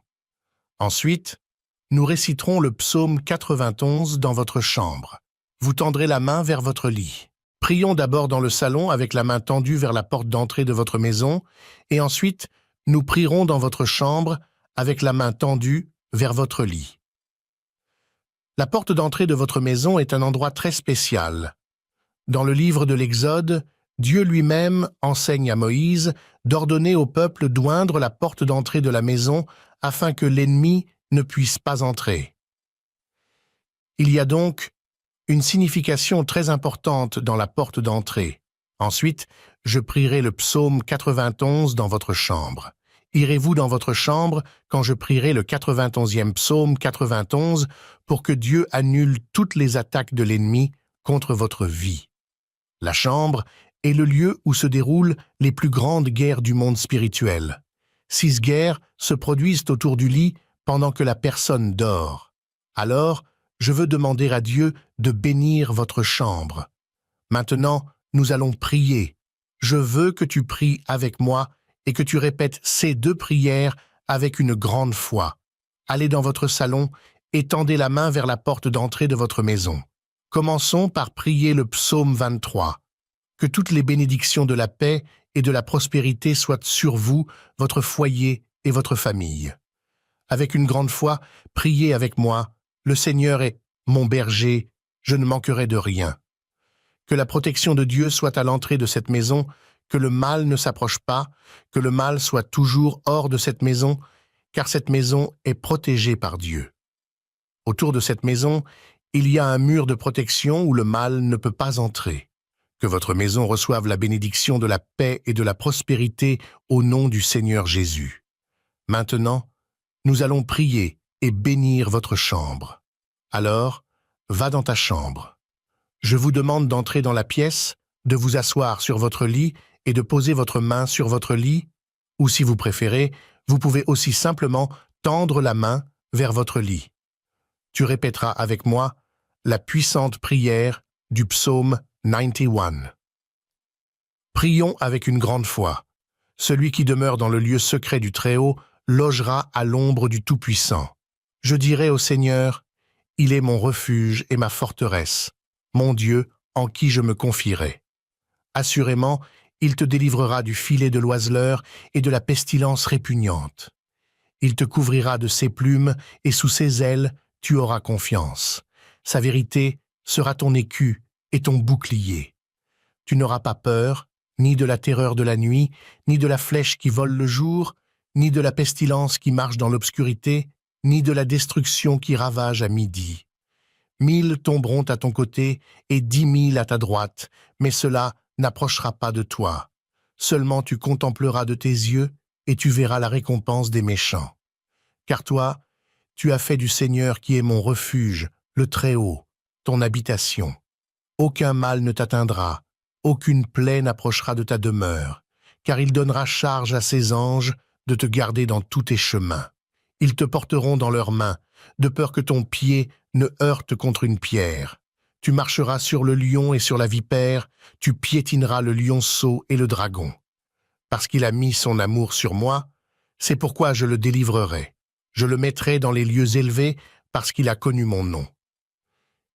Ensuite, nous réciterons le psaume 91 dans votre chambre. Vous tendrez la main vers votre lit. Prions d'abord dans le salon avec la main tendue vers la porte d'entrée de votre maison, et ensuite, nous prierons dans votre chambre avec la main tendue vers votre lit. La porte d'entrée de votre maison est un endroit très spécial. Dans le livre de l'Exode, Dieu lui-même enseigne à Moïse d'ordonner au peuple d'oindre la porte d'entrée de la maison afin que l'ennemi ne puisse pas entrer. Il y a donc une signification très importante dans la porte d'entrée. Ensuite, je prierai le psaume 91 dans votre chambre. Irez-vous dans votre chambre quand je prierai le 91e psaume 91 pour que Dieu annule toutes les attaques de l'ennemi contre votre vie. La chambre est le lieu où se déroulent les plus grandes guerres du monde spirituel. 6 guerres se produisent autour du lit pendant que la personne dort. Alors, je veux demander à Dieu de bénir votre chambre. Maintenant, nous allons prier. Je veux que tu pries avec moi et que tu répètes ces 2 prières avec une grande foi. Allez dans votre salon et tendez la main vers la porte d'entrée de votre maison. Commençons par prier le psaume 23. Que toutes les bénédictions de la paix et de la prospérité soient sur vous, votre foyer et votre famille. Avec une grande foi, priez avec moi. Le Seigneur est mon berger, je ne manquerai de rien. Que la protection de Dieu soit à l'entrée de cette maison, que le mal ne s'approche pas, que le mal soit toujours hors de cette maison, car cette maison est protégée par Dieu. Autour de cette maison, il y a un mur de protection où le mal ne peut pas entrer. Que votre maison reçoive la bénédiction de la paix et de la prospérité au nom du Seigneur Jésus. Maintenant, nous allons prier et bénir votre chambre. Alors, va dans ta chambre. Je vous demande d'entrer dans la pièce, de vous asseoir sur votre lit et de poser votre main sur votre lit, ou si vous préférez, vous pouvez aussi simplement tendre la main vers votre lit. Tu répéteras avec moi la puissante prière du psaume 91. Prions avec une grande foi. Celui qui demeure dans le lieu secret du Très-Haut logera à l'ombre du Tout-Puissant. Je dirai au Seigneur, « Il est mon refuge et ma forteresse, mon Dieu en qui je me confierai. » Assurément, il te délivrera du filet de l'oiseleur et de la pestilence répugnante. Il te couvrira de ses plumes et sous ses ailes, tu auras confiance. Sa vérité sera ton écu et ton bouclier. Tu n'auras pas peur, ni de la terreur de la nuit, ni de la flèche qui vole le jour, ni de la pestilence qui marche dans l'obscurité, ni de la destruction qui ravage à midi. 1000 tomberont à ton côté et 10 000 à ta droite, mais cela n'approchera pas de toi. Seulement tu contempleras de tes yeux et tu verras la récompense des méchants. Car toi, tu as fait du Seigneur qui est mon refuge, le Très-Haut, ton habitation. Aucun mal ne t'atteindra, aucune plaie n'approchera de ta demeure, car il donnera charge à ses anges de te garder dans tous tes chemins. Ils te porteront dans leurs mains, de peur que ton pied ne heurte contre une pierre. Tu marcheras sur le lion et sur la vipère, tu piétineras le lionceau et le dragon. Parce qu'il a mis son amour sur moi, c'est pourquoi je le délivrerai. Je le mettrai dans les lieux élevés parce qu'il a connu mon nom.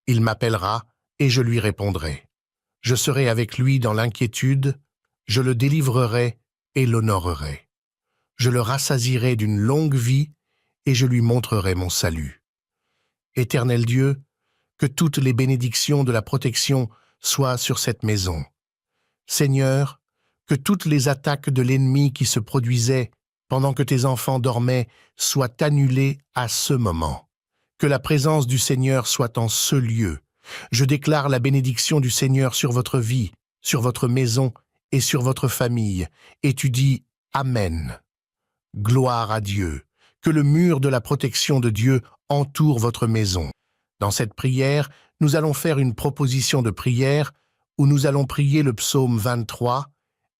Il m'appellera et je lui répondrai. Je serai avec lui dans l'inquiétude, je le délivrerai et l'honorerai. Je le rassasierai d'une longue vie et je lui montrerai mon salut. Éternel Dieu, que toutes les bénédictions de la protection soient sur cette maison. Seigneur, que toutes les attaques de l'ennemi qui se produisaient pendant que tes enfants dormaient soient annulées à ce moment. Que la présence du Seigneur soit en ce lieu. Je déclare la bénédiction du Seigneur sur votre vie, sur votre maison et sur votre famille. Et tu dis Amen. Gloire à Dieu. Que le mur de la protection de Dieu entoure votre maison. Dans cette prière, nous allons faire une proposition de prière où nous allons prier le psaume 23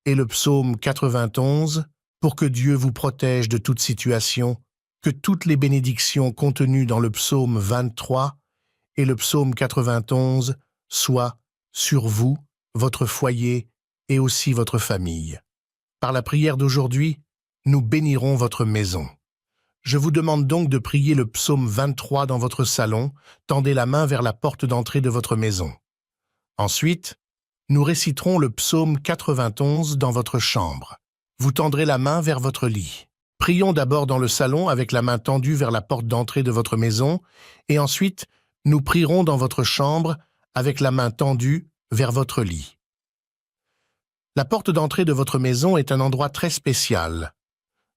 et le psaume 91 pour que Dieu vous protège de toute situation, que toutes les bénédictions contenues dans le psaume 23 et le psaume 91 soient sur vous, votre foyer et aussi votre famille. Par la prière d'aujourd'hui, nous bénirons votre maison. Je vous demande donc de prier le psaume 23 dans votre salon, tendez la main vers la porte d'entrée de votre maison. Ensuite, nous réciterons le psaume 91 dans votre chambre. Vous tendrez la main vers votre lit. Prions d'abord dans le salon avec la main tendue vers la porte d'entrée de votre maison, et ensuite, nous prierons dans votre chambre avec la main tendue vers votre lit. La porte d'entrée de votre maison est un endroit très spécial.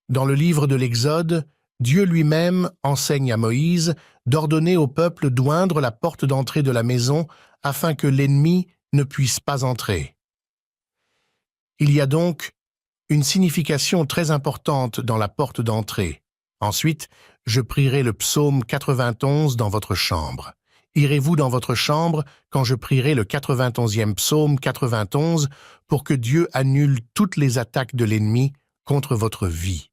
Dans le livre de l'Exode, Dieu lui-même enseigne à Moïse d'ordonner au peuple d'oindre la porte d'entrée de la maison afin que l'ennemi ne puisse pas entrer. Il y a donc une signification très importante dans la porte d'entrée. Ensuite, je prierai le psaume 91 dans votre chambre. Irez-vous dans votre chambre quand je prierai le 91e psaume 91 pour que Dieu annule toutes les attaques de l'ennemi contre votre vie.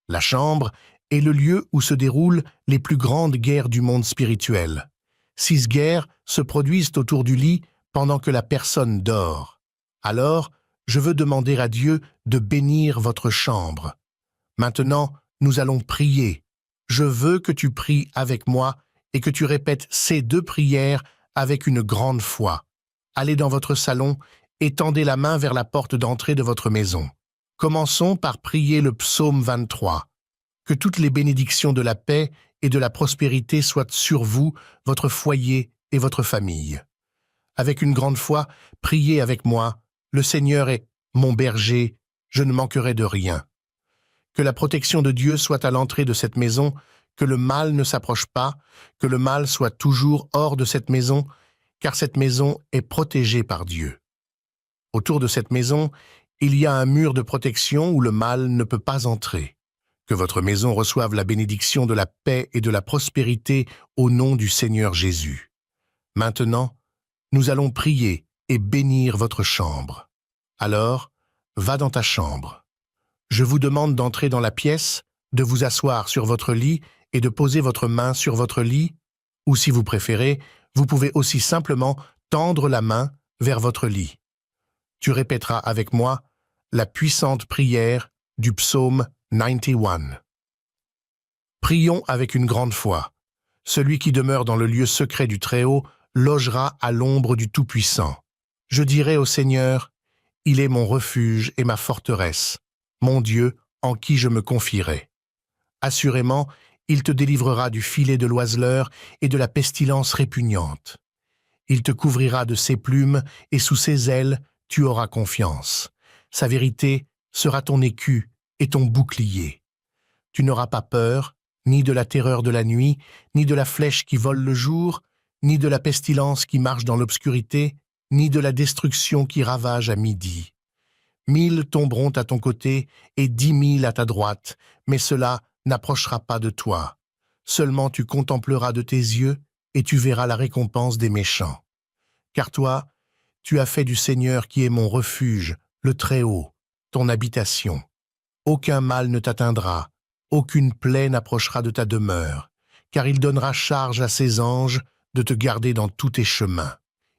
La chambre est le lieu où se déroulent les plus grandes guerres du monde spirituel. 6 guerres se produisent autour du lit pendant que la personne dort. Alors, je veux demander à Dieu de bénir votre chambre. Maintenant, nous allons prier. Je veux que tu pries avec moi et que tu répètes ces 2 prières avec une grande foi. Allez dans votre salon et tendez la main vers la porte d'entrée de votre maison. Commençons par prier le psaume 23. Que toutes les bénédictions de la paix et de la prospérité soient sur vous, votre foyer et votre famille. Avec une grande foi, priez avec moi. Le Seigneur est mon berger, je ne manquerai de rien. Que la protection de Dieu soit à l'entrée de cette maison, que le mal ne s'approche pas, que le mal soit toujours hors de cette maison, car cette maison est protégée par Dieu. Autour de cette maison, il y a un mur de protection où le mal ne peut pas entrer. Que votre maison reçoive la bénédiction de la paix et de la prospérité au nom du Seigneur Jésus. Maintenant, nous allons prier et bénir votre chambre. Alors, va dans ta chambre. Je vous demande d'entrer dans la pièce, de vous asseoir sur votre lit et de poser votre main sur votre lit, ou si vous préférez, vous pouvez aussi simplement tendre la main vers votre lit. Tu répéteras avec moi la puissante prière du psaume 91. Prions avec une grande foi. Celui qui demeure dans le lieu secret du Très-Haut logera à l'ombre du Tout-Puissant. Je dirai au Seigneur, « Il est mon refuge et ma forteresse, mon Dieu en qui je me confierai. » Assurément, il te délivrera du filet de l'oiseleur et de la pestilence répugnante. Il te couvrira de ses plumes et sous ses ailes, tu auras confiance. Sa vérité sera ton écu et ton bouclier. Tu n'auras pas peur, ni de la terreur de la nuit, ni de la flèche qui vole le jour, ni de la pestilence qui marche dans l'obscurité, ni de la destruction qui ravage à midi. 1000 tomberont à ton côté et 10 000 à ta droite, mais cela n'approchera pas de toi. Seulement tu contempleras de tes yeux et tu verras la récompense des méchants. Car toi, tu as fait du Seigneur qui est mon refuge, le Très-Haut, ton habitation. Aucun mal ne t'atteindra, aucune plaie n'approchera de ta demeure, car il donnera charge à ses anges de te garder dans tous tes chemins.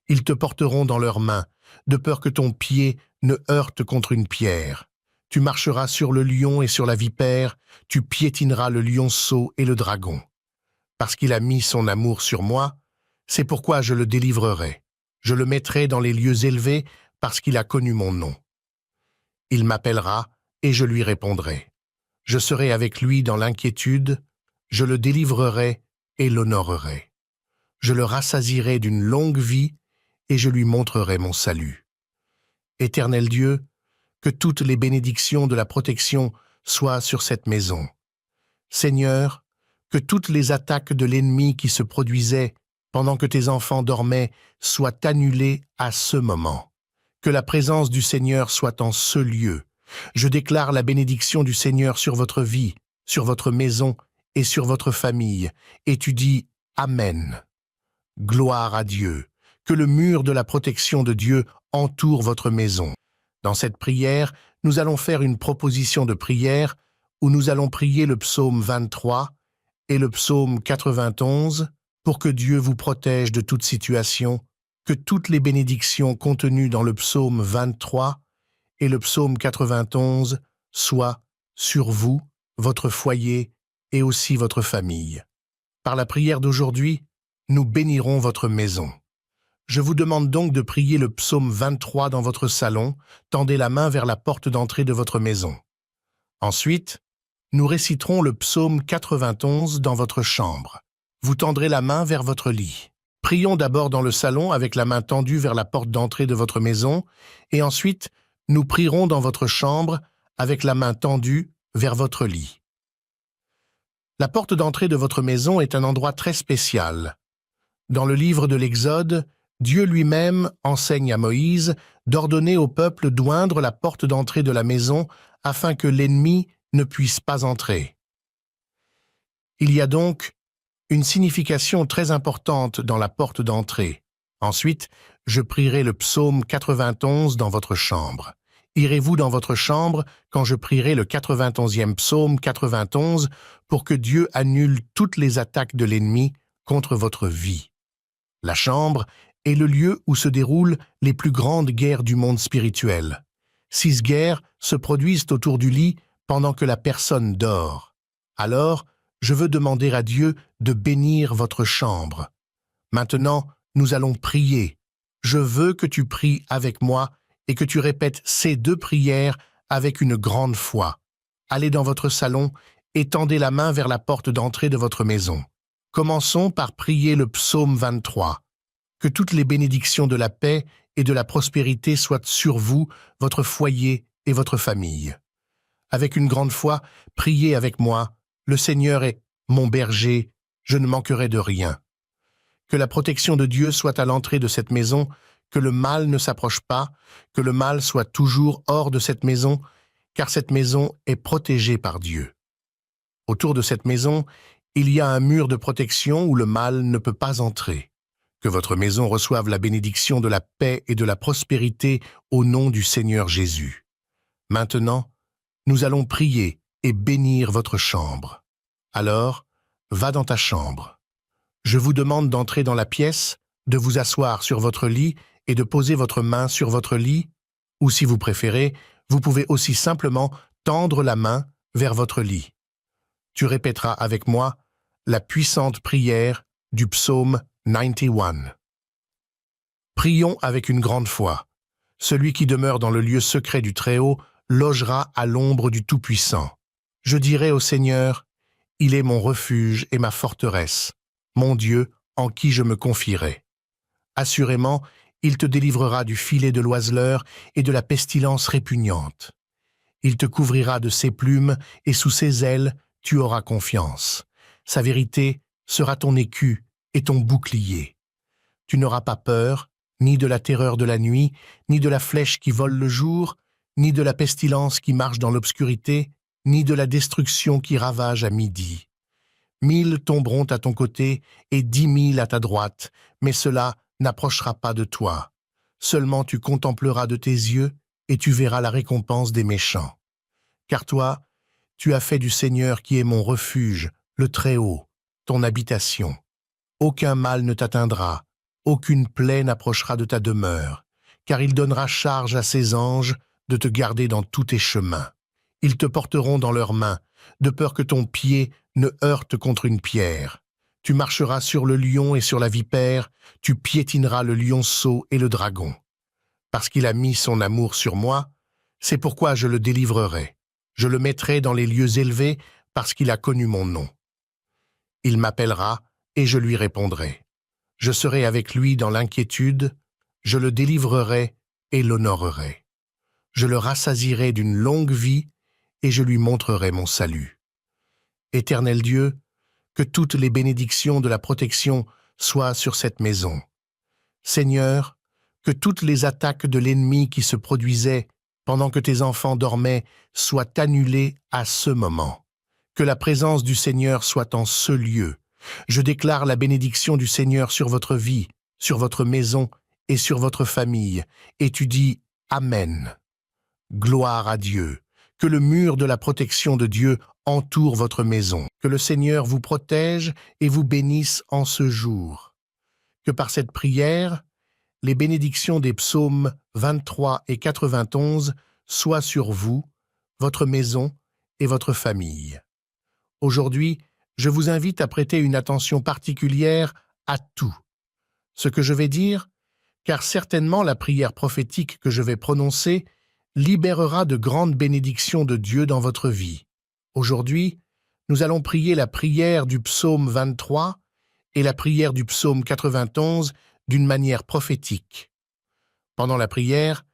Ils te porteront dans leurs mains, de peur que ton pied ne heurte contre une pierre. Tu marcheras sur le lion et sur la vipère, tu piétineras le lionceau et le dragon. Parce qu'il a mis son amour sur moi, c'est pourquoi je le délivrerai. Je le mettrai dans les lieux élevés parce qu'il a connu mon nom. Il m'appellera et je lui répondrai. Je serai avec lui dans l'inquiétude, je le délivrerai et l'honorerai. Je le rassasierai d'une longue vie et je lui montrerai mon salut. Éternel Dieu, que toutes les bénédictions de la protection soient sur cette maison. Seigneur, que toutes les attaques de l'ennemi qui se produisaient pendant que tes enfants dormaient soient annulées à ce moment. Que la présence du Seigneur soit en ce lieu. Je déclare la bénédiction du Seigneur sur votre vie, sur votre maison et sur votre famille, et tu dis Amen. Gloire à Dieu. Que le mur de la protection de Dieu entoure votre maison. Dans cette prière, nous allons faire une proposition de prière où nous allons prier le psaume 23 et le psaume 91 pour que Dieu vous protège de toute situation, que toutes les bénédictions contenues dans le psaume 23 et le psaume 91 soient sur vous, votre foyer et aussi votre famille. Par la prière d'aujourd'hui, nous bénirons votre maison. Je vous demande donc de prier le psaume 23 dans votre salon, tendez la main vers la porte d'entrée de votre maison. Ensuite, nous réciterons le psaume 91 dans votre chambre. Vous tendrez la main vers votre lit. Prions d'abord dans le salon avec la main tendue vers la porte d'entrée de votre maison, et ensuite, nous prierons dans votre chambre avec la main tendue vers votre lit. La porte d'entrée de votre maison est un endroit très spécial. Dans le livre de l'Exode, Dieu lui-même enseigne à Moïse d'ordonner au peuple d'oindre la porte d'entrée de la maison afin que l'ennemi ne puisse pas entrer. Il y a donc une signification très importante dans la porte d'entrée. Ensuite, je prierai le psaume 91 dans votre chambre. Irez-vous dans votre chambre quand je prierai le 91e psaume 91 pour que Dieu annule toutes les attaques de l'ennemi contre votre vie. La chambre est le lieu où se déroulent les plus grandes guerres du monde spirituel. 6 guerres se produisent autour du lit pendant que la personne dort. Alors, je veux demander à Dieu de bénir votre chambre. Maintenant, nous allons prier. Je veux que tu pries avec moi et que tu répètes ces 2 prières avec une grande foi. Allez dans votre salon et tendez la main vers la porte d'entrée de votre maison. Commençons par prier le psaume 23. Que toutes les bénédictions de la paix et de la prospérité soient sur vous, votre foyer et votre famille. Avec une grande foi, priez avec moi. Le Seigneur est mon berger, je ne manquerai de rien. Que la protection de Dieu soit à l'entrée de cette maison, que le mal ne s'approche pas, que le mal soit toujours hors de cette maison, car cette maison est protégée par Dieu. Autour de cette maison, il y a un mur de protection où le mal ne peut pas entrer. Que votre maison reçoive la bénédiction de la paix et de la prospérité au nom du Seigneur Jésus. Maintenant, nous allons prier et bénir votre chambre. Alors, va dans ta chambre. Je vous demande d'entrer dans la pièce, de vous asseoir sur votre lit et de poser votre main sur votre lit, ou si vous préférez, vous pouvez aussi simplement tendre la main vers votre lit. Tu répéteras avec moi la puissante prière du psaume 91. Prions avec une grande foi. Celui qui demeure dans le lieu secret du Très-Haut logera à l'ombre du Tout-Puissant. Je dirai au Seigneur, il est mon refuge et ma forteresse, mon Dieu en qui je me confierai. Assurément, il te délivrera du filet de l'oiseleur et de la pestilence répugnante. Il te couvrira de ses plumes et sous ses ailes, tu auras confiance. Sa vérité sera ton écu et ton bouclier. Tu n'auras pas peur, ni de la terreur de la nuit, ni de la flèche qui vole le jour, ni de la pestilence qui marche dans l'obscurité, ni de la destruction qui ravage à midi. 1000 tomberont à ton côté et 10 000 à ta droite, mais cela n'approchera pas de toi. Seulement tu contempleras de tes yeux et tu verras la récompense des méchants. Car toi, tu as fait du Seigneur qui est mon refuge, le Très-Haut, ton habitation. Aucun mal ne t'atteindra, aucune plaie n'approchera de ta demeure, car il donnera charge à ses anges de te garder dans tous tes chemins. Ils te porteront dans leurs mains, de peur que ton pied ne heurte contre une pierre. Tu marcheras sur le lion et sur la vipère, tu piétineras le lionceau et le dragon. Parce qu'il a mis son amour sur moi, c'est pourquoi je le délivrerai. Je le mettrai dans les lieux élevés parce qu'il a connu mon nom. Il m'appellera et je lui répondrai. Je serai avec lui dans l'inquiétude, je le délivrerai et l'honorerai. Je le rassasierai d'une longue vie et je lui montrerai mon salut. Éternel Dieu, que toutes les bénédictions de la protection soient sur cette maison. Seigneur, que toutes les attaques de l'ennemi qui se produisaient pendant que tes enfants dormaient soient annulées à ce moment. Que la présence du Seigneur soit en ce lieu. Je déclare la bénédiction du Seigneur sur votre vie, sur votre maison et sur votre famille. Et tu dis Amen. Gloire à Dieu. Que le mur de la protection de Dieu entoure votre maison. Que le Seigneur vous protège et vous bénisse en ce jour. Que par cette prière, les bénédictions des psaumes 23 et 91 soient sur vous, votre maison et votre famille. Aujourd'hui, je vous invite à prêter une attention particulière à tout. Ce que je vais dire, car certainement la prière prophétique que je vais prononcer libérera de grandes bénédictions de Dieu dans votre vie. Aujourd'hui, nous allons prier la prière du psaume 23 et la prière du psaume 91 d'une manière prophétique. Pendant la prière,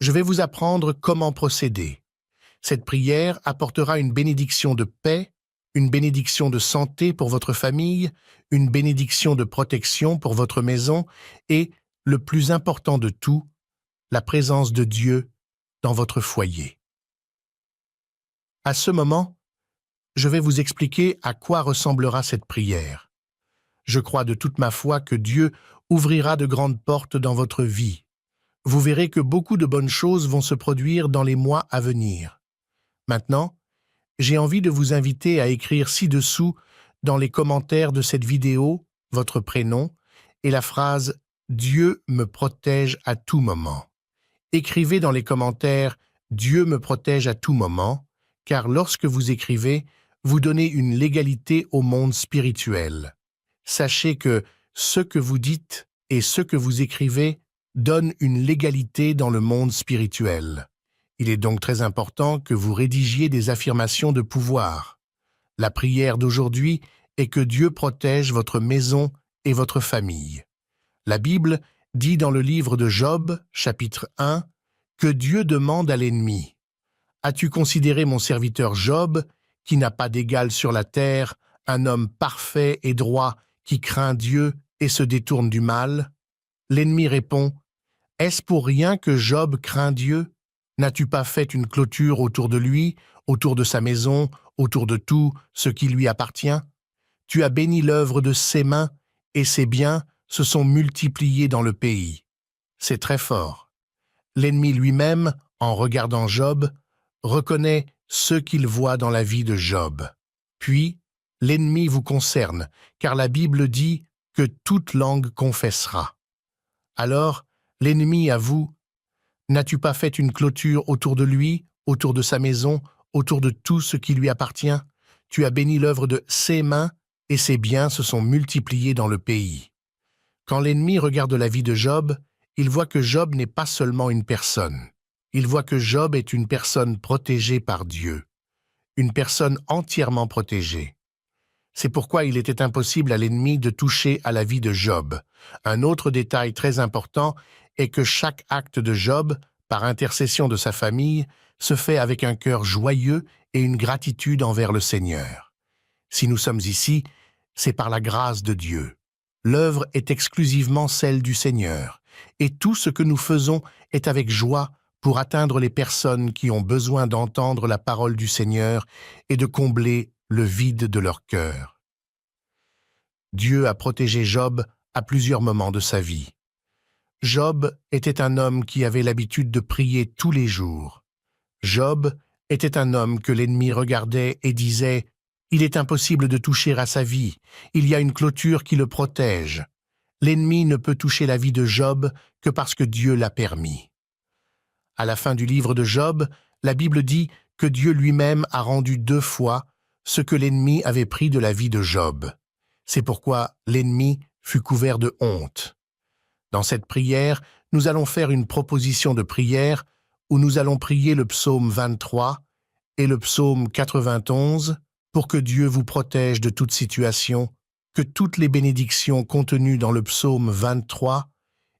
Je vais vous apprendre comment procéder. Cette prière apportera une bénédiction de paix, une bénédiction de santé pour votre famille, une bénédiction de protection pour votre maison et, le plus important de tout, la présence de Dieu dans votre foyer. À ce moment, je vais vous expliquer à quoi ressemblera cette prière. Je crois de toute ma foi que Dieu ouvrira de grandes portes dans votre vie. Vous verrez que beaucoup de bonnes choses vont se produire dans les mois à venir. Maintenant, j'ai envie de vous inviter à écrire ci-dessous, dans les commentaires de cette vidéo, votre prénom et la phrase « Dieu me protège à tout moment ». Écrivez dans les commentaires « Dieu me protège à tout moment », car lorsque vous écrivez, vous donnez une légalité au monde spirituel. Sachez que ce que vous dites et ce que vous écrivez donnent une légalité dans le monde spirituel. Il est donc très important que vous rédigiez des affirmations de pouvoir. La prière d'aujourd'hui est que Dieu protège votre maison et votre famille. La Bible dit dans le livre de Job, chapitre 1, que Dieu demande à l'ennemi « As-tu considéré mon serviteur Job, qui n'a pas d'égal sur la terre, un homme parfait et droit, qui craint Dieu et se détourne du mal ?» L'ennemi répond « Est-ce pour rien que Job craint Dieu ? N'as-tu pas fait une clôture autour de lui, autour de sa maison, autour de tout ce qui lui appartient ? Tu as béni l'œuvre de ses mains, et ses biens se sont multipliés dans le pays. » C'est très fort. L'ennemi lui-même, en regardant Job, reconnaît ce qu'il voit dans la vie de Job. Puis, l'ennemi vous concerne, car la Bible dit que toute langue confessera. Alors, l'ennemi à vous, n'as-tu pas fait une clôture autour de lui, autour de sa maison, autour de tout ce qui lui appartient? Tu as béni l'œuvre de ses mains, et ses biens se sont multipliés dans le pays. Quand l'ennemi regarde la vie de Job, il voit que Job n'est pas seulement une personne. Il voit que Job est une personne protégée par Dieu, une personne entièrement protégée. C'est pourquoi il était impossible à l'ennemi de toucher à la vie de Job. Un autre détail très important est que chaque acte de Job, par intercession de sa famille, se fait avec un cœur joyeux et une gratitude envers le Seigneur. Si nous sommes ici, c'est par la grâce de Dieu. L'œuvre est exclusivement celle du Seigneur, et tout ce que nous faisons est avec joie pour atteindre les personnes qui ont besoin d'entendre la parole du Seigneur et de combler le vide de leur cœur. Dieu a protégé Job à plusieurs moments de sa vie. Job était un homme qui avait l'habitude de prier tous les jours. Job était un homme que l'ennemi regardait et disait « Il est impossible de toucher à sa vie, il y a une clôture qui le protège. » L'ennemi ne peut toucher la vie de Job que parce que Dieu l'a permis. À la fin du livre de Job, la Bible dit que Dieu lui-même a rendu 2 fois ce que l'ennemi avait pris de la vie de Job. C'est pourquoi l'ennemi fut couvert de honte. Dans cette prière, nous allons faire une proposition de prière où nous allons prier le psaume 23 et le psaume 91 pour que Dieu vous protège de toute situation, que toutes les bénédictions contenues dans le psaume 23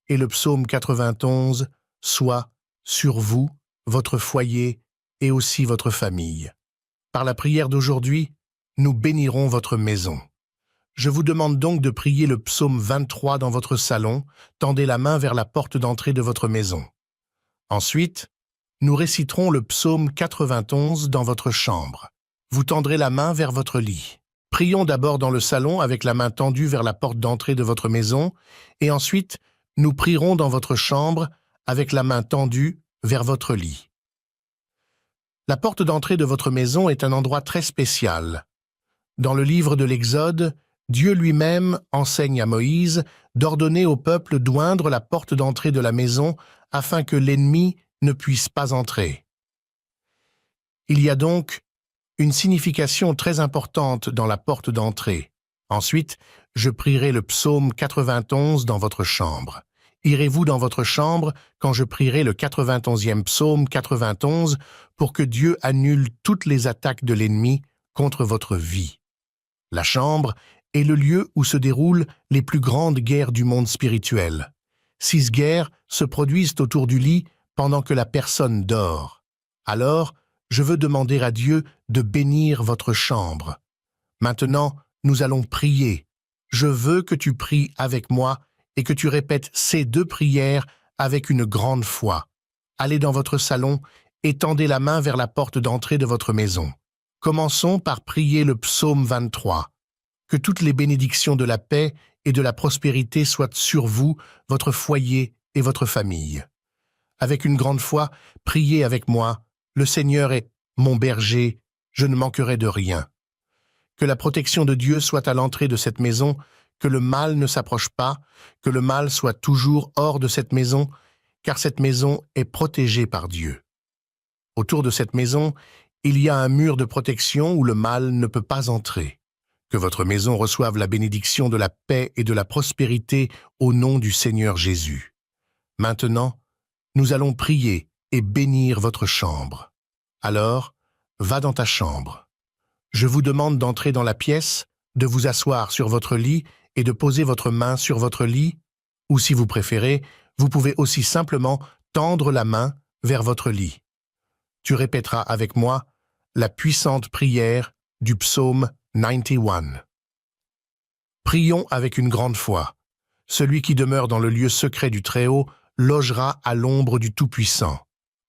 et le psaume 91 soient sur vous, votre foyer et aussi votre famille. Par la prière d'aujourd'hui, nous bénirons votre maison. Je vous demande donc de prier le psaume 23 dans votre salon, tendez la main vers la porte d'entrée de votre maison. Ensuite, nous réciterons le psaume 91 dans votre chambre. Vous tendrez la main vers votre lit. Prions d'abord dans le salon avec la main tendue vers la porte d'entrée de votre maison, et ensuite, nous prierons dans votre chambre avec la main tendue vers votre lit. La porte d'entrée de votre maison est un endroit très spécial. Dans le livre de l'Exode, Dieu lui-même enseigne à Moïse d'ordonner au peuple d'oindre la porte d'entrée de la maison afin que l'ennemi ne puisse pas entrer. Il y a donc une signification très importante dans la porte d'entrée. Ensuite, je prierai le psaume 91 dans votre chambre. Irez-vous dans votre chambre quand je prierai le 91e psaume 91 pour que Dieu annule toutes les attaques de l'ennemi contre votre vie. La chambre est le lieu où se déroulent les plus grandes guerres du monde spirituel. 6 guerres se produisent autour du lit pendant que la personne dort. Alors, je veux demander à Dieu de bénir votre chambre. Maintenant, nous allons prier. Je veux que tu pries avec moi et que tu répètes ces 2 prières avec une grande foi. Allez dans votre salon et tendez la main vers la porte d'entrée de votre maison. Commençons par prier le psaume 23. Que toutes les bénédictions de la paix et de la prospérité soient sur vous, votre foyer et votre famille. Avec une grande foi, priez avec moi. Le Seigneur est mon berger, je ne manquerai de rien. Que la protection de Dieu soit à l'entrée de cette maison, que le mal ne s'approche pas, que le mal soit toujours hors de cette maison, car cette maison est protégée par Dieu. Autour de cette maison, il y a un mur de protection où le mal ne peut pas entrer. Que votre maison reçoive la bénédiction de la paix et de la prospérité au nom du Seigneur Jésus. Maintenant, nous allons prier et bénir votre chambre. Alors, va dans ta chambre. Je vous demande d'entrer dans la pièce, de vous asseoir sur votre lit et de poser votre main sur votre lit, ou si vous préférez, vous pouvez aussi simplement tendre la main vers votre lit. Tu répéteras avec moi la puissante prière du psaume 91. Prions avec une grande foi. Celui qui demeure dans le lieu secret du Très-Haut logera à l'ombre du Tout-Puissant.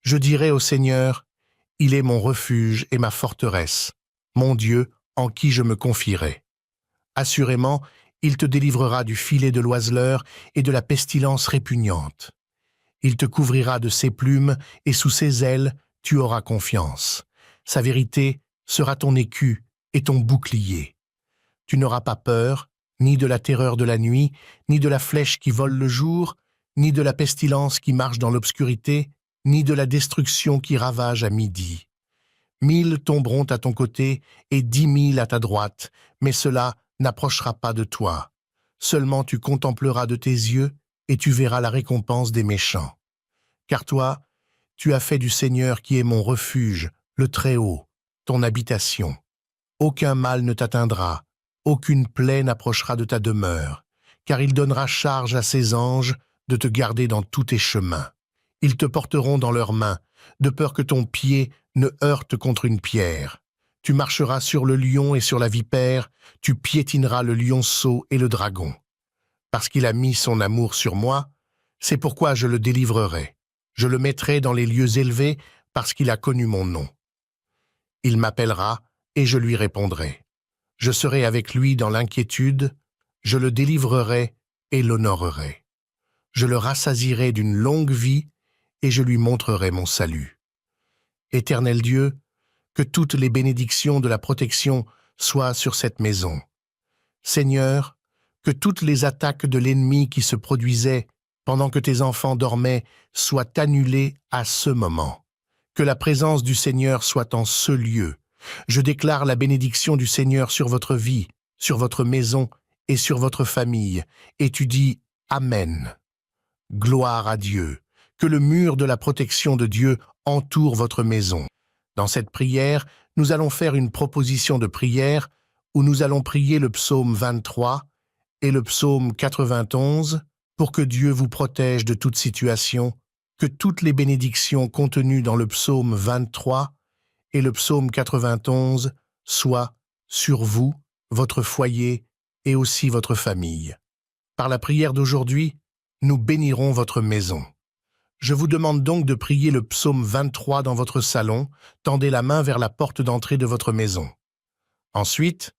Je dirai au Seigneur, « Il est mon refuge et ma forteresse, mon Dieu en qui je me confierai. » Assurément, il te délivrera du filet de l'oiseleur et de la pestilence répugnante. Il te couvrira de ses plumes et sous ses ailes, tu auras confiance. Sa vérité sera ton écu et ton bouclier. Tu n'auras pas peur, ni de la terreur de la nuit, ni de la flèche qui vole le jour, ni de la pestilence qui marche dans l'obscurité, ni de la destruction qui ravage à midi. 1000 tomberont à ton côté et 10 000 à ta droite, mais cela n'approchera pas de toi. Seulement tu contempleras de tes yeux et tu verras la récompense des méchants. Car toi, tu as fait du Seigneur qui est mon refuge, le Très-Haut, ton habitation. Aucun mal ne t'atteindra, aucune plaie n'approchera de ta demeure, car il donnera charge à ses anges de te garder dans tous tes chemins. Ils te porteront dans leurs mains, de peur que ton pied ne heurte contre une pierre. Tu marcheras sur le lion et sur la vipère, tu piétineras le lionceau et le dragon. Parce qu'il a mis son amour sur moi, c'est pourquoi je le délivrerai. Je le mettrai dans les lieux élevés parce qu'il a connu mon nom. Il m'appellera et je lui répondrai. Je serai avec lui dans l'inquiétude, je le délivrerai et l'honorerai. Je le rassasierai d'une longue vie et je lui montrerai mon salut. Éternel Dieu, que toutes les bénédictions de la protection soient sur cette maison. Seigneur, que toutes les attaques de l'ennemi qui se produisaient pendant que tes enfants dormaient soient annulées à ce moment. Que la présence du Seigneur soit en ce lieu. Je déclare la bénédiction du Seigneur sur votre vie, sur votre maison et sur votre famille, et tu dis Amen. Gloire à Dieu. Que le mur de la protection de Dieu entoure votre maison. Dans cette prière, nous allons faire une proposition de prière où nous allons prier le psaume 23 et le psaume 91 pour que Dieu vous protège de toute situation, que toutes les bénédictions contenues dans le psaume 23 et le psaume 91 soient sur vous, votre foyer et aussi votre famille. Par la prière d'aujourd'hui, nous bénirons votre maison. Je vous demande donc de prier le psaume 23 dans votre salon, tendez la main vers la porte d'entrée de votre maison. Ensuite,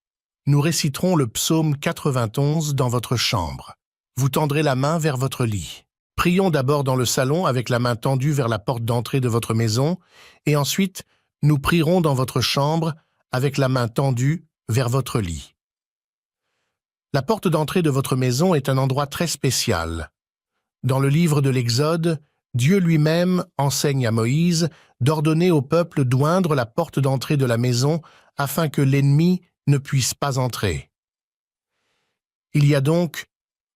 nous réciterons le psaume 91 dans votre chambre. Vous tendrez la main vers votre lit. Prions d'abord dans le salon avec la main tendue vers la porte d'entrée de votre maison, et ensuite, nous prierons dans votre chambre avec la main tendue vers votre lit. La porte d'entrée de votre maison est un endroit très spécial. Dans le livre de l'Exode, Dieu lui-même enseigne à Moïse d'ordonner au peuple d'oindre la porte d'entrée de la maison afin que l'ennemi ne puisse pas entrer. Il y a donc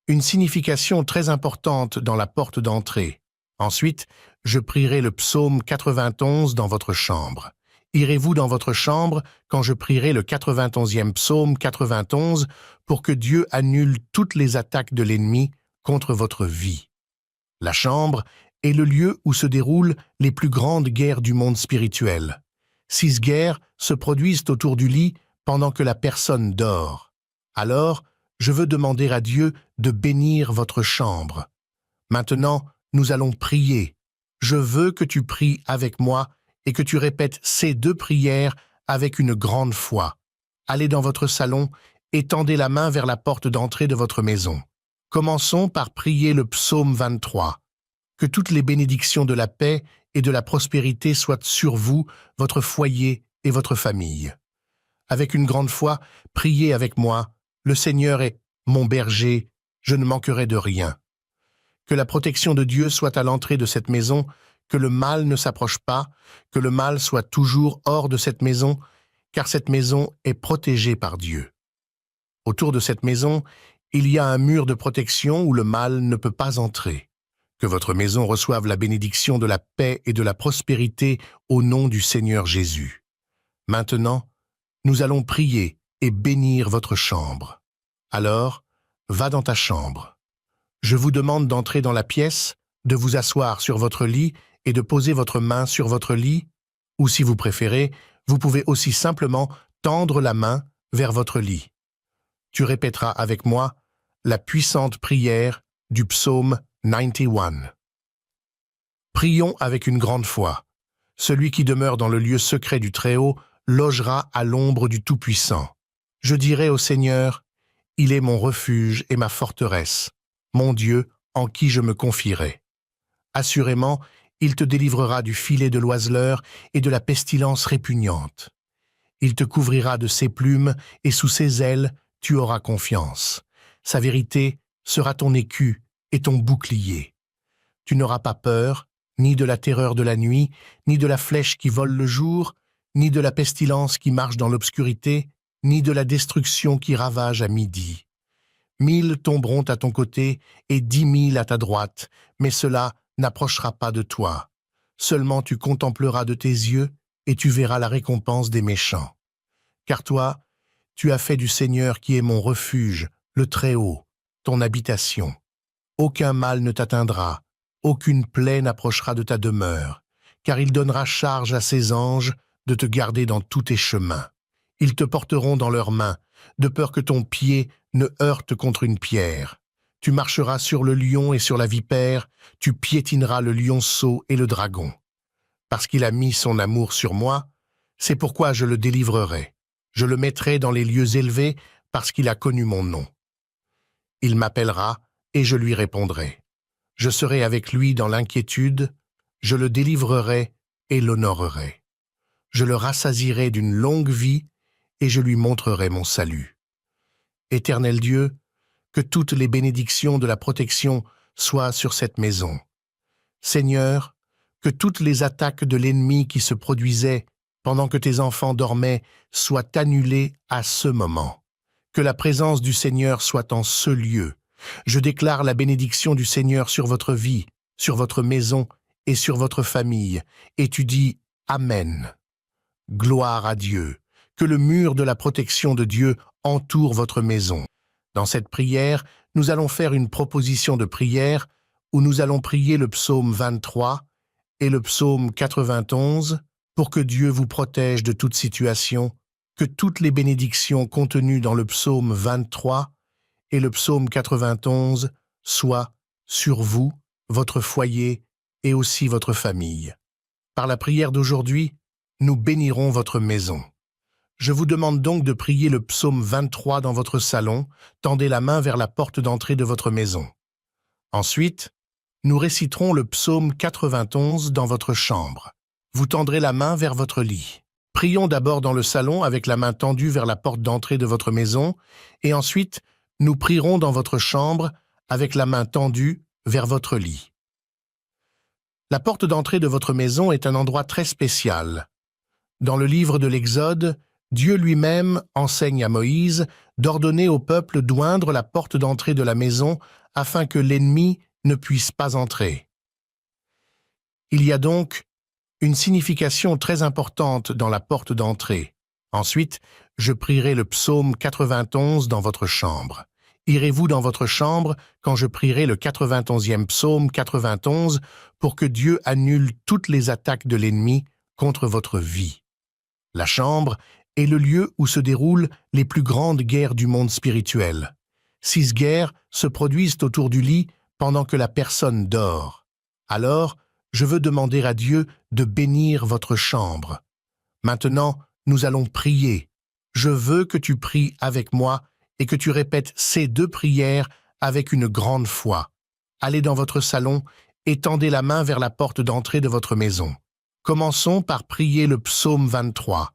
une signification très importante dans la porte d'entrée. Ensuite, je prierai le psaume 91 dans votre chambre. Irez-vous dans votre chambre quand je prierai le 91e psaume 91 pour que Dieu annule toutes les attaques de l'ennemi contre votre vie. La chambre est le lieu où se déroulent les plus grandes guerres du monde spirituel. 6 guerres se produisent autour du lit pendant que la personne dort. Alors, je veux demander à Dieu de bénir votre chambre. Maintenant, nous allons prier. Je veux que tu pries avec moi et que tu répètes ces 2 prières avec une grande foi. Allez dans votre salon et tendez la main vers la porte d'entrée de votre maison. Commençons par prier le psaume 23. Que toutes les bénédictions de la paix et de la prospérité soient sur vous, votre foyer et votre famille. Avec une grande foi, priez avec moi. Le Seigneur est mon berger, je ne manquerai de rien. Que la protection de Dieu soit à l'entrée de cette maison, que le mal ne s'approche pas, que le mal soit toujours hors de cette maison, car cette maison est protégée par Dieu. Autour de cette maison, il y a un mur de protection où le mal ne peut pas entrer. Que votre maison reçoive la bénédiction de la paix et de la prospérité au nom du Seigneur Jésus. Maintenant, nous allons prier et bénir votre chambre. Alors, va dans ta chambre. Je vous demande d'entrer dans la pièce, de vous asseoir sur votre lit et de poser votre main sur votre lit, ou si vous préférez, vous pouvez aussi simplement tendre la main vers votre lit. Tu répéteras avec moi la puissante prière du psaume 91. Prions avec une grande foi. Celui qui demeure dans le lieu secret du Très-Haut logera à l'ombre du Tout-Puissant. Je dirai au Seigneur, il est mon refuge et ma forteresse, mon Dieu en qui je me confierai. Assurément, il te délivrera du filet de l'oiseleur et de la pestilence répugnante. Il te couvrira de ses plumes et sous ses ailes, tu auras confiance. Sa vérité sera ton écu et ton bouclier. Tu n'auras pas peur, ni de la terreur de la nuit, ni de la flèche qui vole le jour, ni de la pestilence qui marche dans l'obscurité, ni de la destruction qui ravage à midi. 1000 tomberont à ton côté et 10 000 à ta droite, mais cela n'approchera pas de toi. Seulement tu contempleras de tes yeux et tu verras la récompense des méchants. Car toi, tu as fait du Seigneur qui est mon refuge, le Très-Haut, ton habitation. Aucun mal ne t'atteindra, aucune plaie n'approchera de ta demeure, car il donnera charge à ses anges de te garder dans tous tes chemins. Ils te porteront dans leurs mains, de peur que ton pied ne heurte contre une pierre. Tu marcheras sur le lion et sur la vipère, tu piétineras le lionceau et le dragon. Parce qu'il a mis son amour sur moi, c'est pourquoi je le délivrerai. Je le mettrai dans les lieux élevés parce qu'il a connu mon nom. Il m'appellera et je lui répondrai. Je serai avec lui dans l'inquiétude, je le délivrerai et l'honorerai. Je le rassasierai d'une longue vie et je lui montrerai mon salut. Éternel Dieu, que toutes les bénédictions de la protection soient sur cette maison. Seigneur, que toutes les attaques de l'ennemi qui se produisaient pendant que tes enfants dormaient soient annulées à ce moment. Que la présence du Seigneur soit en ce lieu. Je déclare la bénédiction du Seigneur sur votre vie, sur votre maison et sur votre famille. Et tu dis Amen. Gloire à Dieu. Que le mur de la protection de Dieu entoure votre maison. Dans cette prière, nous allons faire une proposition de prière où nous allons prier le psaume 23 et le psaume 91 pour que Dieu vous protège de toute situation, que toutes les bénédictions contenues dans le psaume 23 et le psaume 91 soient sur vous, votre foyer et aussi votre famille. Par la prière d'aujourd'hui, nous bénirons votre maison. Je vous demande donc de prier le psaume 23 dans votre salon, tendez la main vers la porte d'entrée de votre maison. Ensuite, nous réciterons le psaume 91 dans votre chambre. Vous tendrez la main vers votre lit. Prions d'abord dans le salon avec la main tendue vers la porte d'entrée de votre maison, et ensuite, nous prierons dans votre chambre avec la main tendue vers votre lit. La porte d'entrée de votre maison est un endroit très spécial. Dans le livre de l'Exode, Dieu lui-même enseigne à Moïse d'ordonner au peuple d'oindre la porte d'entrée de la maison afin que l'ennemi ne puisse pas entrer. Il y a donc une signification très importante dans la porte d'entrée. Ensuite, je prierai le psaume 91 dans votre chambre. Irez-vous dans votre chambre quand je prierai le 91e psaume 91 pour que Dieu annule toutes les attaques de l'ennemi contre votre vie. La chambre est le lieu où se déroulent les plus grandes guerres du monde spirituel. 6 guerres se produisent autour du lit pendant que la personne dort. Alors, je veux demander à Dieu de bénir votre chambre. Maintenant, nous allons prier. Je veux que tu pries avec moi et que tu répètes ces 2 prières avec une grande foi. Allez dans votre salon et tendez la main vers la porte d'entrée de votre maison. Commençons par prier le psaume 23.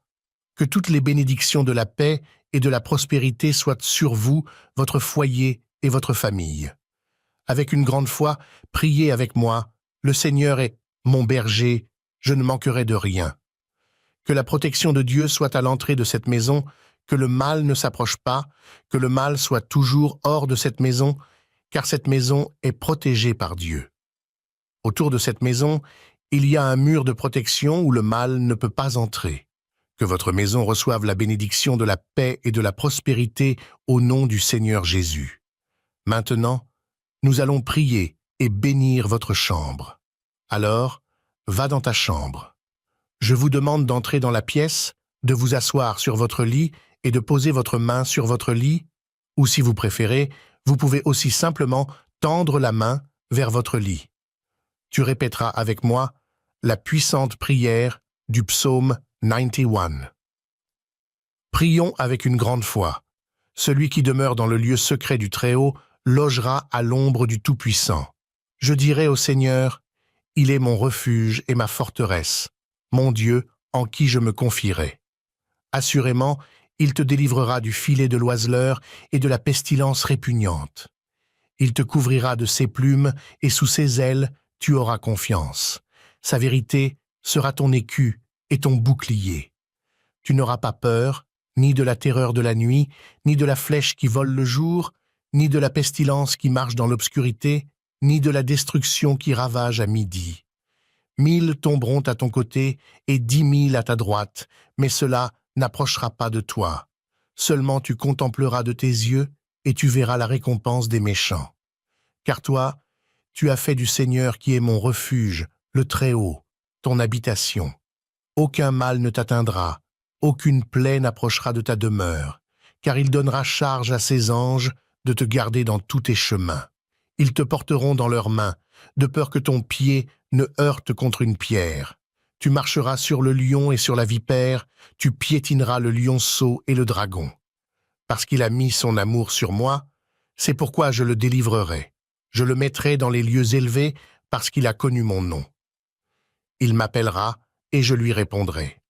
Que toutes les bénédictions de la paix et de la prospérité soient sur vous, votre foyer et votre famille. Avec une grande foi, priez avec moi. Le Seigneur est mon berger, je ne manquerai de rien. Que la protection de Dieu soit à l'entrée de cette maison, que le mal ne s'approche pas, que le mal soit toujours hors de cette maison, car cette maison est protégée par Dieu. Autour de cette maison, il y a un mur de protection où le mal ne peut pas entrer. Que votre maison reçoive la bénédiction de la paix et de la prospérité au nom du Seigneur Jésus. Maintenant, nous allons prier et bénir votre chambre. Alors, va dans ta chambre. Je vous demande d'entrer dans la pièce, de vous asseoir sur votre lit et de poser votre main sur votre lit, ou si vous préférez, vous pouvez aussi simplement tendre la main vers votre lit. Tu répéteras avec moi la puissante prière du psaume 91. Prions avec une grande foi. Celui qui demeure dans le lieu secret du Très-Haut logera à l'ombre du Tout-Puissant. Je dirai au Seigneur, « Il est mon refuge et ma forteresse, mon Dieu en qui je me confierai. » Assurément, il te délivrera du filet de l'oiseleur et de la pestilence répugnante. Il te couvrira de ses plumes et sous ses ailes, tu auras confiance. Sa vérité sera ton écu et ton bouclier. Tu n'auras pas peur, ni de la terreur de la nuit, ni de la flèche qui vole le jour, ni de la pestilence qui marche dans l'obscurité, ni de la destruction qui ravage à midi. 1000 tomberont à ton côté et 10 000 à ta droite, mais cela n'approchera pas de toi. Seulement tu contempleras de tes yeux et tu verras la récompense des méchants. Car toi, tu as fait du Seigneur qui est mon refuge, le Très-Haut, ton habitation. Aucun mal ne t'atteindra, aucune plaie n'approchera de ta demeure, car il donnera charge à ses anges de te garder dans tous tes chemins. Ils te porteront dans leurs mains, de peur que ton pied ne heurte contre une pierre. Tu marcheras sur le lion et sur la vipère, tu piétineras le lionceau et le dragon. Parce qu'il a mis son amour sur moi, c'est pourquoi je le délivrerai. Je le mettrai dans les lieux élevés parce qu'il a connu mon nom. Il m'appellera et je lui répondrai.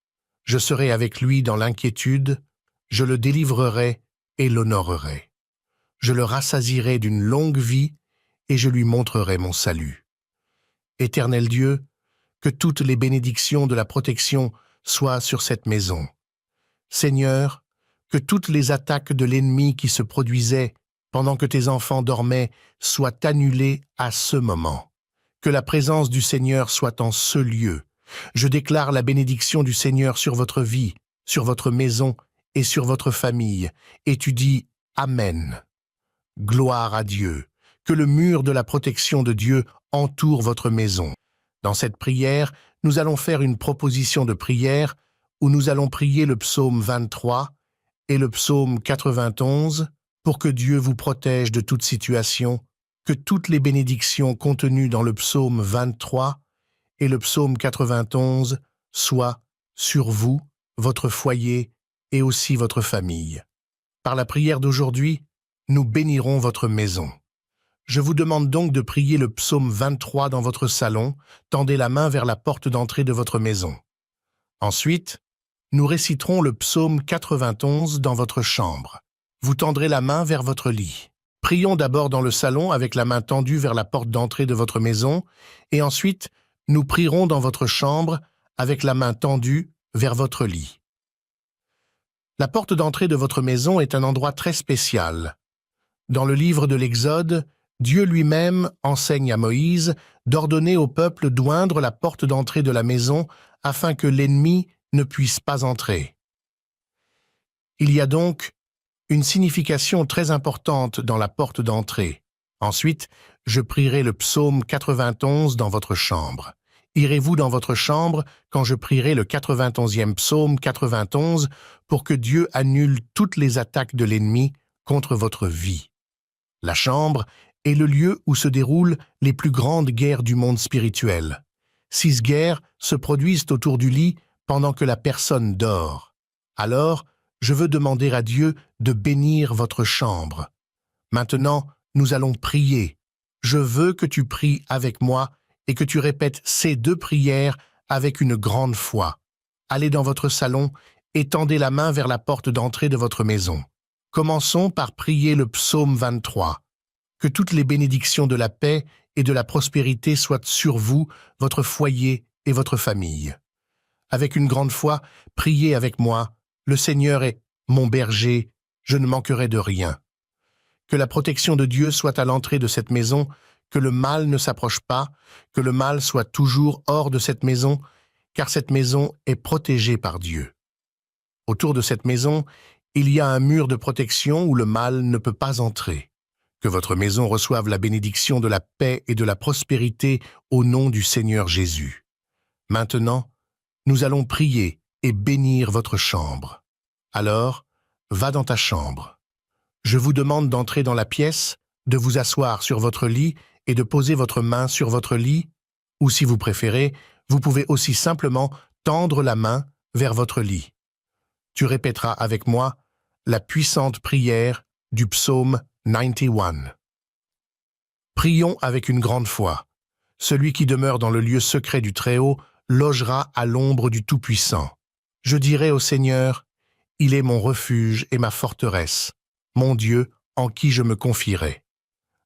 Je serai avec lui dans l'inquiétude, je le délivrerai et l'honorerai. Je le rassasierai d'une longue vie et je lui montrerai mon salut. Éternel Dieu, que toutes les bénédictions de la protection soient sur cette maison. Seigneur, que toutes les attaques de l'ennemi qui se produisaient pendant que tes enfants dormaient soient annulées à ce moment. Que la présence du Seigneur soit en ce lieu. Je déclare la bénédiction du Seigneur sur votre vie, sur votre maison et sur votre famille. Et tu dis Amen. Gloire à Dieu. Que le mur de la protection de Dieu entoure votre maison. Dans cette prière, nous allons faire une proposition de prière où nous allons prier le psaume 23 et le psaume 91 pour que Dieu vous protège de toute situation, que toutes les bénédictions contenues dans le psaume 23 et le psaume 91 soient sur vous, votre foyer et aussi votre famille. Par la prière d'aujourd'hui, nous bénirons votre maison. Je vous demande donc de prier le psaume 23 dans votre salon, tendez la main vers la porte d'entrée de votre maison. Ensuite, nous réciterons le psaume 91 dans votre chambre. Vous tendrez la main vers votre lit. Prions d'abord dans le salon avec la main tendue vers la porte d'entrée de votre maison, et ensuite, nous prierons dans votre chambre avec la main tendue vers votre lit. La porte d'entrée de votre maison est un endroit très spécial. Dans le livre de l'Exode, Dieu lui-même enseigne à Moïse d'ordonner au peuple d'oindre la porte d'entrée de la maison afin que l'ennemi ne puisse pas entrer. Il y a donc une signification très importante dans la porte d'entrée. Ensuite, je prierai le psaume 91 dans votre chambre. Irez-vous dans votre chambre quand je prierai le 91e psaume 91 pour que Dieu annule toutes les attaques de l'ennemi contre votre vie. La chambre est le lieu où se déroulent les plus grandes guerres du monde spirituel. 6 guerres se produisent autour du lit pendant que la personne dort. Alors, je veux demander à Dieu de bénir votre chambre. Maintenant, nous allons prier. Je veux que tu pries avec moi et que tu répètes ces 2 prières avec une grande foi. Allez dans votre salon et tendez la main vers la porte d'entrée de votre maison. Commençons par prier le psaume 23. Que toutes les bénédictions de la paix et de la prospérité soient sur vous, votre foyer et votre famille. Avec une grande foi, priez avec moi. Le Seigneur est mon berger, je ne manquerai de rien. Que la protection de Dieu soit à l'entrée de cette maison, que le mal ne s'approche pas, que le mal soit toujours hors de cette maison, car cette maison est protégée par Dieu. Autour de cette maison, il y a un mur de protection où le mal ne peut pas entrer. Que votre maison reçoive la bénédiction de la paix et de la prospérité au nom du Seigneur Jésus. Maintenant, nous allons prier et bénir votre chambre. Alors, va dans ta chambre. Je vous demande d'entrer dans la pièce, de vous asseoir sur votre lit et de poser votre main sur votre lit, ou si vous préférez, vous pouvez aussi simplement tendre la main vers votre lit. Tu répéteras avec moi la puissante prière du psaume 91. Prions avec une grande foi. Celui qui demeure dans le lieu secret du Très-Haut logera à l'ombre du Tout-Puissant. Je dirai au Seigneur, « Il est mon refuge et ma forteresse, mon Dieu en qui je me confierai. »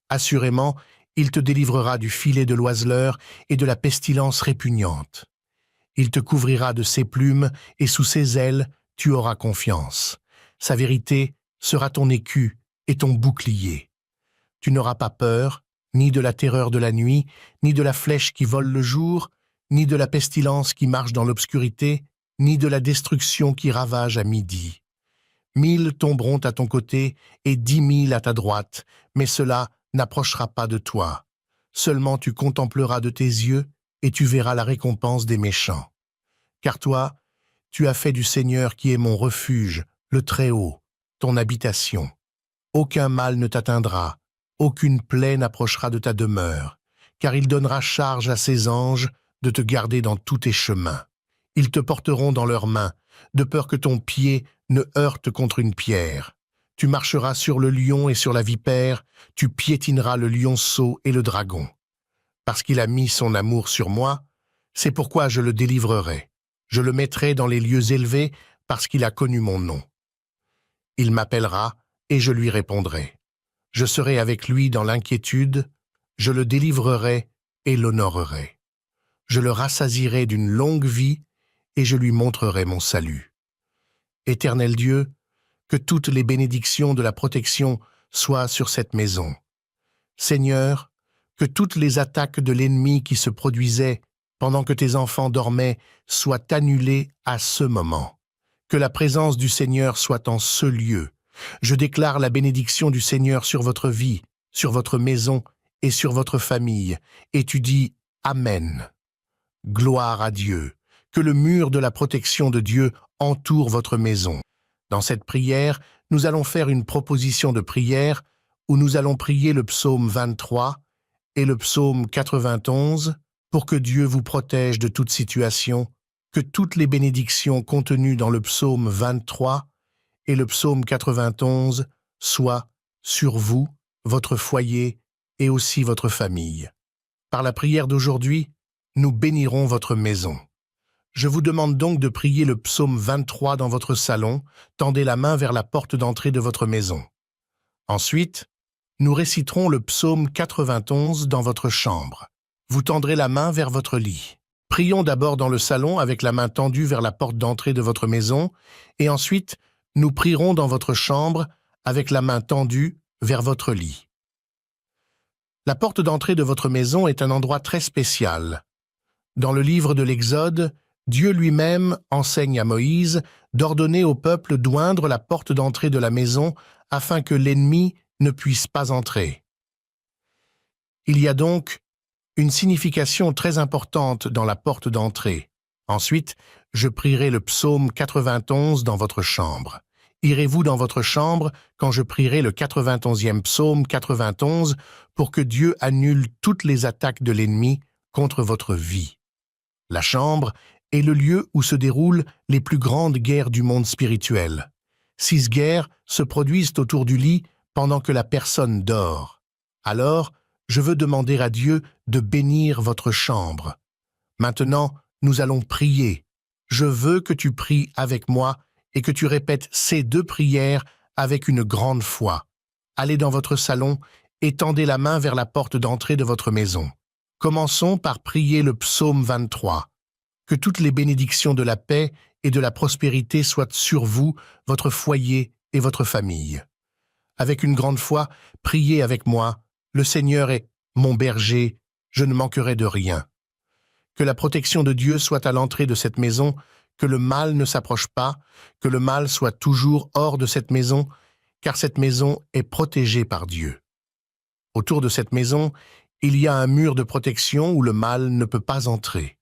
Assurément, il te délivrera du filet de l'oiseleur et de la pestilence répugnante. Il te couvrira de ses plumes et sous ses ailes, tu auras confiance. Sa vérité sera ton écu et ton bouclier. Tu n'auras pas peur, ni de la terreur de la nuit, ni de la flèche qui vole le jour, ni de la pestilence qui marche dans l'obscurité, ni de la destruction qui ravage à midi. 1000 tomberont à ton côté et 10 000 à ta droite, mais cela n'approchera pas de toi. Seulement tu contempleras de tes yeux et tu verras la récompense des méchants. Car toi, tu as fait du Seigneur qui est mon refuge, le Très-Haut, ton habitation. Aucun mal ne t'atteindra, aucune plaie n'approchera de ta demeure, car il donnera charge à ses anges de te garder dans tous tes chemins. Ils te porteront dans leurs mains, de peur que ton pied ne heurte contre une pierre. Tu marcheras sur le lion et sur la vipère, tu piétineras le lionceau et le dragon. Parce qu'il a mis son amour sur moi, c'est pourquoi je le délivrerai. Je le mettrai dans les lieux élevés parce qu'il a connu mon nom. Il m'appellera et je lui répondrai. Je serai avec lui dans l'inquiétude, je le délivrerai et l'honorerai. Je le rassasierai d'une longue vie et je lui montrerai mon salut. Éternel Dieu, que toutes les bénédictions de la protection soient sur cette maison. Seigneur, que toutes les attaques de l'ennemi qui se produisaient pendant que tes enfants dormaient soient annulées à ce moment. Que la présence du Seigneur soit en ce lieu. Je déclare la bénédiction du Seigneur sur votre vie, sur votre maison et sur votre famille, et tu dis Amen. Gloire à Dieu. Que le mur de la protection de Dieu entoure votre maison. Dans cette prière, nous allons faire une proposition de prière où nous allons prier le psaume 23 et le psaume 91 pour que Dieu vous protège de toute situation, que toutes les bénédictions contenues dans le psaume 23 et le psaume 91 soient sur vous, votre foyer et aussi votre famille. Par la prière d'aujourd'hui, nous bénirons votre maison. Je vous demande donc de prier le psaume 23 dans votre salon, tendez la main vers la porte d'entrée de votre maison. Ensuite, nous réciterons le psaume 91 dans votre chambre. Vous tendrez la main vers votre lit. Prions d'abord dans le salon avec la main tendue vers la porte d'entrée de votre maison, et ensuite, nous prierons dans votre chambre avec la main tendue vers votre lit. La porte d'entrée de votre maison est un endroit très spécial. Dans le livre de l'Exode, Dieu lui-même enseigne à Moïse d'ordonner au peuple d'oindre la porte d'entrée de la maison afin que l'ennemi ne puisse pas entrer. Il y a donc une signification très importante dans la porte d'entrée. Ensuite, je prierai le psaume 91 dans votre chambre. Irez-vous dans votre chambre quand je prierai le 91e psaume 91 pour que Dieu annule toutes les attaques de l'ennemi contre votre vie. La chambre est le lieu où se déroulent les plus grandes guerres du monde spirituel. 6 guerres se produisent autour du lit pendant que la personne dort. Alors, je veux demander à Dieu de bénir votre chambre. Maintenant, nous allons prier. Je veux que tu pries avec moi et que tu répètes ces 2 prières avec une grande foi. Allez dans votre salon et tendez la main vers la porte d'entrée de votre maison. Commençons par prier le psaume 23. Que toutes les bénédictions de la paix et de la prospérité soient sur vous, votre foyer et votre famille. Avec une grande foi, priez avec moi. Le Seigneur est mon berger, je ne manquerai de rien. Que la protection de Dieu soit à l'entrée de cette maison, que le mal ne s'approche pas, que le mal soit toujours hors de cette maison, car cette maison est protégée par Dieu. Autour de cette maison, il y a un mur de protection où le mal ne peut pas entrer.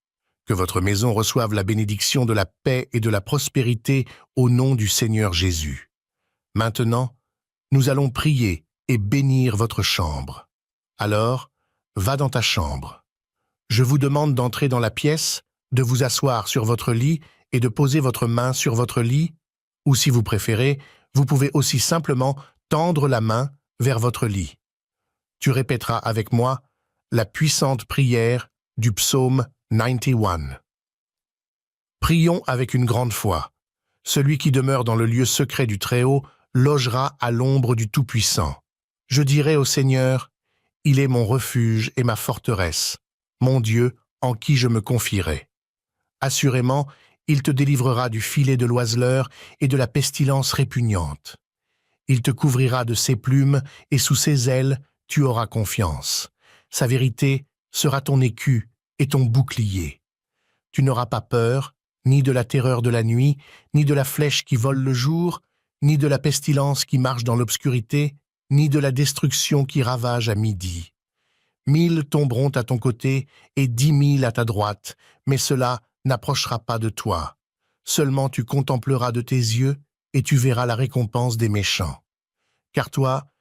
Que votre maison reçoive la bénédiction de la paix et de la prospérité au nom du Seigneur Jésus. Maintenant, nous allons prier et bénir votre chambre. Alors, va dans ta chambre. Je vous demande d'entrer dans la pièce, de vous asseoir sur votre lit et de poser votre main sur votre lit, ou si vous préférez, vous pouvez aussi simplement tendre la main vers votre lit. Tu répéteras avec moi la puissante prière du psaume 91. Prions avec une grande foi. Celui qui demeure dans le lieu secret du Très-Haut logera à l'ombre du Tout-Puissant. Je dirai au Seigneur, il est mon refuge et ma forteresse, mon Dieu en qui je me confierai. Assurément, il te délivrera du filet de l'oiseleur et de la pestilence répugnante. Il te couvrira de ses plumes et sous ses ailes, tu auras confiance. Sa vérité sera ton écu et ton bouclier. Tu n'auras pas peur, ni de la terreur de la nuit, ni de la flèche qui vole le jour, ni de la pestilence qui marche dans l'obscurité, ni de la destruction qui ravage à midi. 1000 tomberont à ton côté et 10 000 à ta droite, mais cela n'approchera pas de toi. Seulement tu contempleras de tes yeux et tu verras la récompense des méchants. Car toi,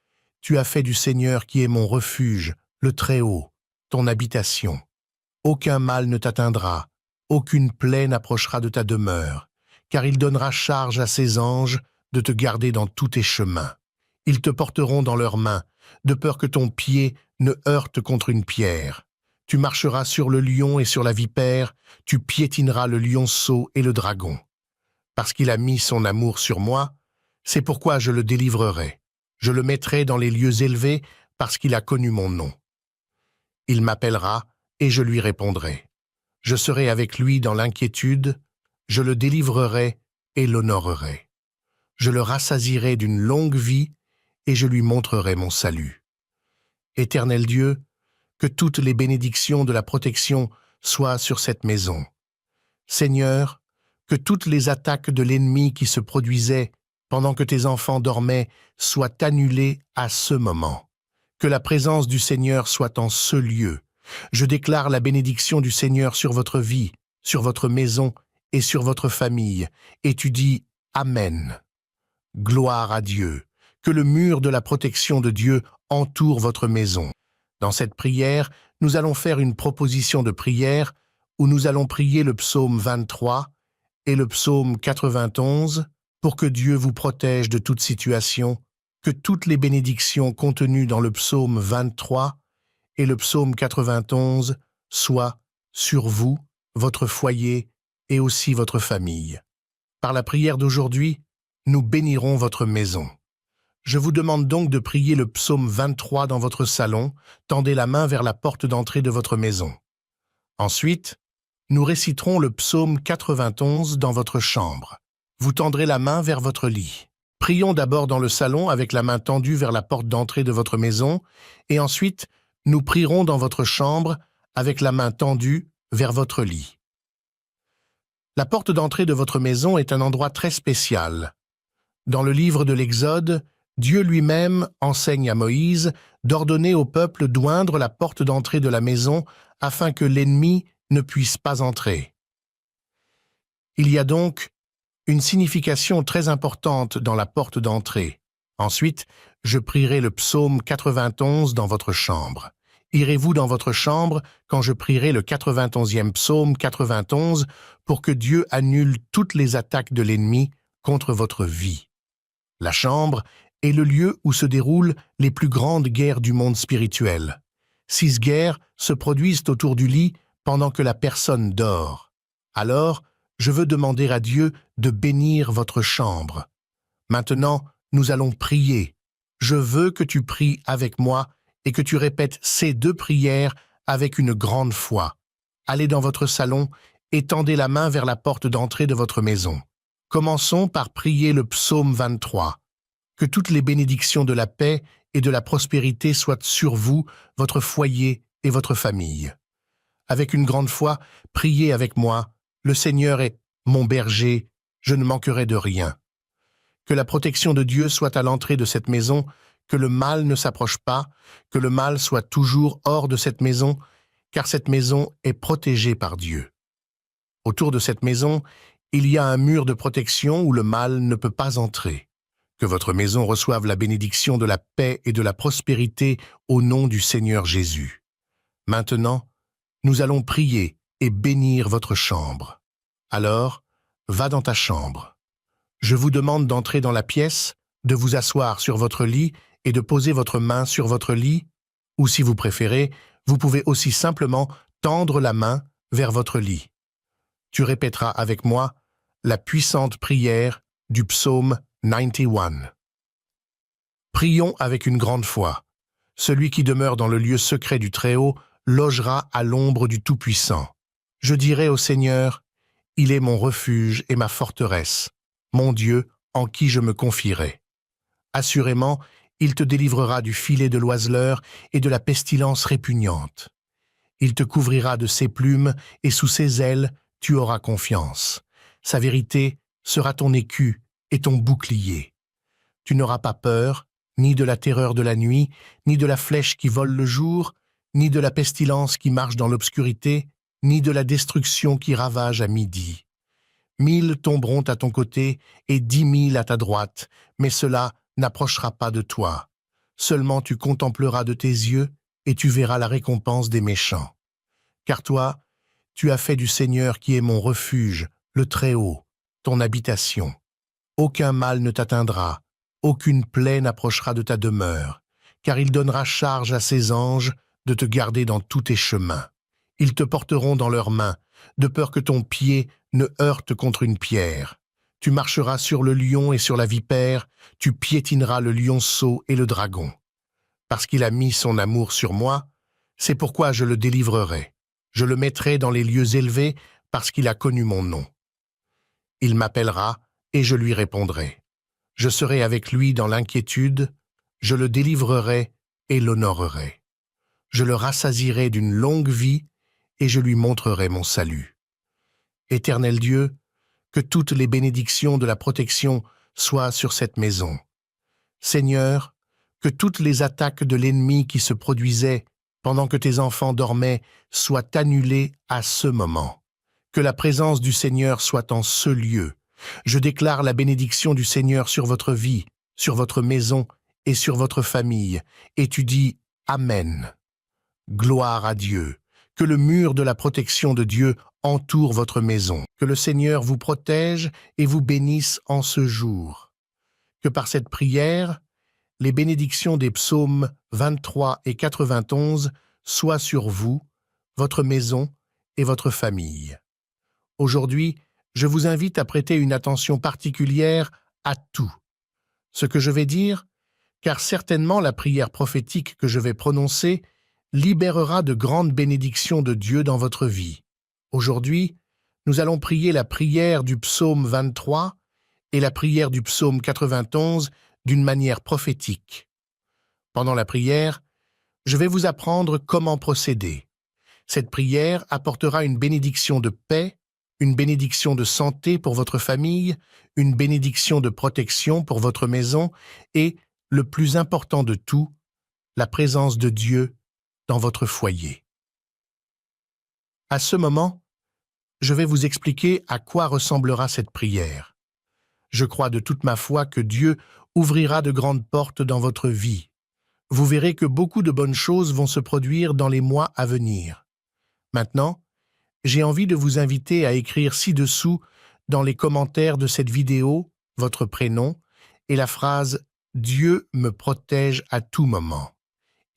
tu as fait du Seigneur qui est mon refuge, le Très-Haut, ton habitation. Aucun mal ne t'atteindra, aucune plaie n'approchera de ta demeure, car il donnera charge à ses anges de te garder dans tous tes chemins. Ils te porteront dans leurs mains, de peur que ton pied ne heurte contre une pierre. Tu marcheras sur le lion et sur la vipère, tu piétineras le lionceau et le dragon. Parce qu'il a mis son amour sur moi, c'est pourquoi je le délivrerai. Je le mettrai dans les lieux élevés parce qu'il a connu mon nom. Il m'appellera et je lui répondrai. Je serai avec lui dans l'inquiétude, je le délivrerai et l'honorerai. Je le rassasierai d'une longue vie et je lui montrerai mon salut. Éternel Dieu, que toutes les bénédictions de la protection soient sur cette maison. Seigneur, que toutes les attaques de l'ennemi qui se produisaient pendant que tes enfants dormaient soient annulées à ce moment. Que la présence du Seigneur soit en ce lieu. Je déclare la bénédiction du Seigneur sur votre vie, sur votre maison et sur votre famille. Et tu dis Amen. Gloire à Dieu. Que le mur de la protection de Dieu entoure votre maison. Dans cette prière, nous allons faire une proposition de prière où nous allons prier le psaume 23 et le psaume 91 pour que Dieu vous protège de toute situation, que toutes les bénédictions contenues dans le psaume 23 et le psaume 91 soient sur vous, votre foyer et aussi votre famille. Par la prière d'aujourd'hui, nous bénirons votre maison. Je vous demande donc de prier le psaume 23 dans votre salon, tendez la main vers la porte d'entrée de votre maison. Ensuite, nous réciterons le psaume 91 dans votre chambre. Vous tendrez la main vers votre lit. Prions d'abord dans le salon avec la main tendue vers la porte d'entrée de votre maison, et ensuite, nous prierons dans votre chambre avec la main tendue vers votre lit. La porte d'entrée de votre maison est un endroit très spécial. Dans le livre de l'Exode, Dieu lui-même enseigne à Moïse d'ordonner au peuple d'oindre la porte d'entrée de la maison afin que l'ennemi ne puisse pas entrer. Il y a donc une signification très importante dans la porte d'entrée. Ensuite, je prierai le psaume 91 dans votre chambre. Irez-vous dans votre chambre quand je prierai le 91e psaume 91 pour que Dieu annule toutes les attaques de l'ennemi contre votre vie. La chambre est le lieu où se déroulent les plus grandes guerres du monde spirituel. 6 guerres se produisent autour du lit pendant que la personne dort. Alors, je veux demander à Dieu de bénir votre chambre. Maintenant, nous allons prier. Je veux que tu pries avec moi et que tu répètes ces 2 prières avec une grande foi. Allez dans votre salon et tendez la main vers la porte d'entrée de votre maison. Commençons par prier le psaume 23. Que toutes les bénédictions de la paix et de la prospérité soient sur vous, votre foyer et votre famille. Avec une grande foi, priez avec moi. Le Seigneur est mon berger, je ne manquerai de rien. Que la protection de Dieu soit à l'entrée de cette maison, que le mal ne s'approche pas, que le mal soit toujours hors de cette maison, car cette maison est protégée par Dieu. Autour de cette maison, il y a un mur de protection où le mal ne peut pas entrer. Que votre maison reçoive la bénédiction de la paix et de la prospérité au nom du Seigneur Jésus. Maintenant, nous allons prier et bénir votre chambre. Alors, va dans ta chambre. Je vous demande d'entrer dans la pièce, de vous asseoir sur votre lit et de poser votre main sur votre lit, ou si vous préférez, vous pouvez aussi simplement tendre la main vers votre lit. Tu répéteras avec moi la puissante prière du psaume 91. Prions avec une grande foi. Celui qui demeure dans le lieu secret du Très-Haut logera à l'ombre du Tout-Puissant. Je dirai au Seigneur, « Il est mon refuge et ma forteresse, mon Dieu en qui je me confierai. » Assurément, il te délivrera du filet de l'oiseleur et de la pestilence répugnante. Il te couvrira de ses plumes et sous ses ailes, tu auras confiance. Sa vérité sera ton écu et ton bouclier. Tu n'auras pas peur, ni de la terreur de la nuit, ni de la flèche qui vole le jour, ni de la pestilence qui marche dans l'obscurité, ni de la destruction qui ravage à midi. 1000 tomberont à ton côté et 10 000 à ta droite, mais cela n'approchera pas de toi. Seulement tu contempleras de tes yeux et tu verras la récompense des méchants. Car toi, tu as fait du Seigneur qui est mon refuge, le Très-Haut, ton habitation. Aucun mal ne t'atteindra, aucune plaie n'approchera de ta demeure, car il donnera charge à ses anges de te garder dans tous tes chemins. Ils te porteront dans leurs mains, de peur que ton pied ne heurte contre une pierre. Tu marcheras sur le lion et sur la vipère, tu piétineras le lionceau et le dragon. Parce qu'il a mis son amour sur moi, c'est pourquoi je le délivrerai. Je le mettrai dans les lieux élevés parce qu'il a connu mon nom. Il m'appellera et je lui répondrai. Je serai avec lui dans l'inquiétude, je le délivrerai et l'honorerai. Je le rassasierai d'une longue vie et je lui montrerai mon salut. Éternel Dieu, que toutes les bénédictions de la protection soient sur cette maison. Seigneur, que toutes les attaques de l'ennemi qui se produisaient pendant que tes enfants dormaient soient annulées à ce moment. Que la présence du Seigneur soit en ce lieu. Je déclare la bénédiction du Seigneur sur votre vie, sur votre maison et sur votre famille. Et tu dis Amen. Gloire à Dieu. Que le mur de la protection de Dieu entoure votre maison. Que le Seigneur vous protège et vous bénisse en ce jour. Que par cette prière, les bénédictions des psaumes 23 et 91 soient sur vous, votre maison et votre famille. Aujourd'hui, je vous invite à prêter une attention particulière à tout. Ce que je vais dire, car certainement la prière prophétique que je vais prononcer libérera de grandes bénédictions de Dieu dans votre vie. Aujourd'hui, nous allons prier la prière du psaume 23 et la prière du psaume 91 d'une manière prophétique. Pendant la prière, je vais vous apprendre comment procéder. Cette prière apportera une bénédiction de paix, une bénédiction de santé pour votre famille, une bénédiction de protection pour votre maison et, le plus important de tout, la présence de Dieu dans votre foyer. À ce moment, je vais vous expliquer à quoi ressemblera cette prière. Je crois de toute ma foi que Dieu ouvrira de grandes portes dans votre vie. Vous verrez que beaucoup de bonnes choses vont se produire dans les mois à venir. Maintenant, j'ai envie de vous inviter à écrire ci-dessous dans les commentaires de cette vidéo votre prénom et la phrase « Dieu me protège à tout moment ».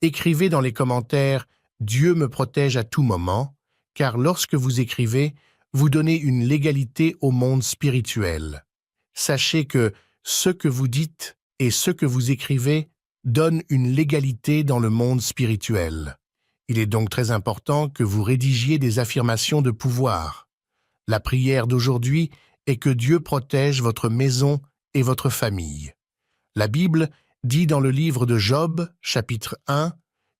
Écrivez dans les commentaires « Dieu me protège à tout moment », car lorsque vous écrivez, vous donnez une légalité au monde spirituel. Sachez que ce que vous dites et ce que vous écrivez donnent une légalité dans le monde spirituel. Il est donc très important que vous rédigiez des affirmations de pouvoir. La prière d'aujourd'hui est que Dieu protège votre maison et votre famille. La Bible dit dans le livre de Job, chapitre 1,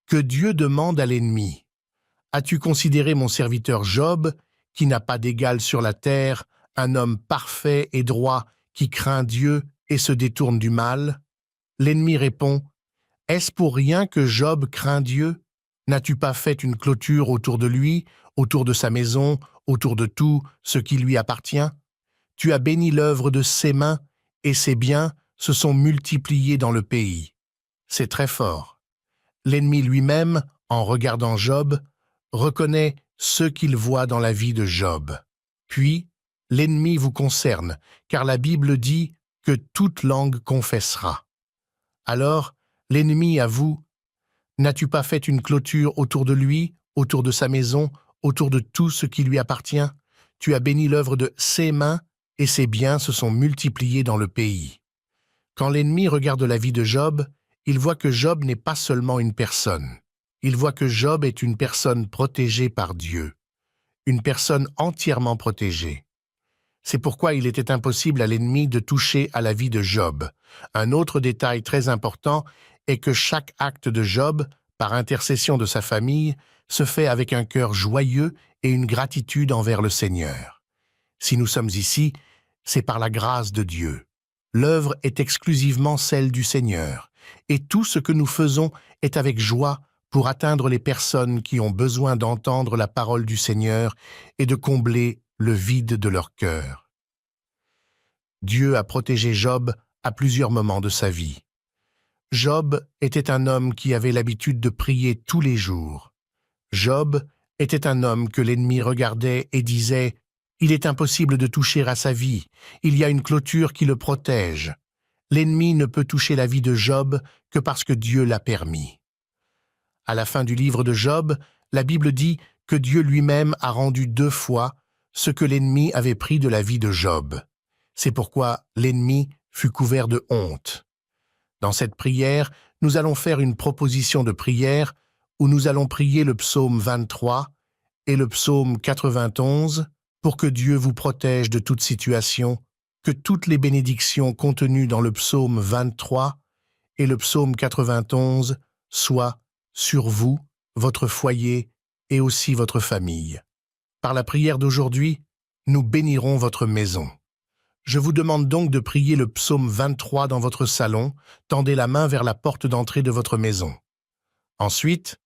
que Dieu demande à l'ennemi « As-tu considéré mon serviteur Job, qui n'a pas d'égal sur la terre, un homme parfait et droit, qui craint Dieu et se détourne du mal ?» L'ennemi répond « Est-ce pour rien que Job craint Dieu ? N'as-tu pas fait une clôture autour de lui, autour de sa maison, autour de tout ce qui lui appartient ? Tu as béni l'œuvre de ses mains, et ses biens se sont multipliés dans le pays. » C'est très fort. L'ennemi lui-même, en regardant Job, reconnaît ce qu'il voit dans la vie de Job. Puis, l'ennemi vous concerne, car la Bible dit que toute langue confessera. Alors, l'ennemi avoue « N'as-tu pas fait une clôture autour de lui, autour de sa maison, autour de tout ce qui lui appartient ? Tu as béni l'œuvre de ses mains, et ses biens se sont multipliés dans le pays. » Quand l'ennemi regarde la vie de Job, il voit que Job n'est pas seulement une personne. Il voit que Job est une personne protégée par Dieu, une personne entièrement protégée. C'est pourquoi il était impossible à l'ennemi de toucher à la vie de Job. Un autre détail très important est que chaque acte de Job, par intercession de sa famille, se fait avec un cœur joyeux et une gratitude envers le Seigneur. Si nous sommes ici, c'est par la grâce de Dieu. L'œuvre est exclusivement celle du Seigneur, et tout ce que nous faisons est avec joie pour atteindre les personnes qui ont besoin d'entendre la parole du Seigneur et de combler le vide de leur cœur. Dieu a protégé Job à plusieurs moments de sa vie. Job était un homme qui avait l'habitude de prier tous les jours. Job était un homme que l'ennemi regardait et disait « Il est impossible de toucher à sa vie, il y a une clôture qui le protège. » L'ennemi ne peut toucher la vie de Job que parce que Dieu l'a permis. À la fin du livre de Job, la Bible dit que Dieu lui-même a rendu 2 fois ce que l'ennemi avait pris de la vie de Job. C'est pourquoi l'ennemi fut couvert de honte. Dans cette prière, nous allons faire une proposition de prière où nous allons prier le psaume 23 et le psaume 91 pour que Dieu vous protège de toute situation, que toutes les bénédictions contenues dans le psaume 23 et le psaume 91 soient sur vous, votre foyer et aussi votre famille. Par la prière d'aujourd'hui, nous bénirons votre maison. Je vous demande donc de prier le psaume 23 dans votre salon, tendez la main vers la porte d'entrée de votre maison. Ensuite,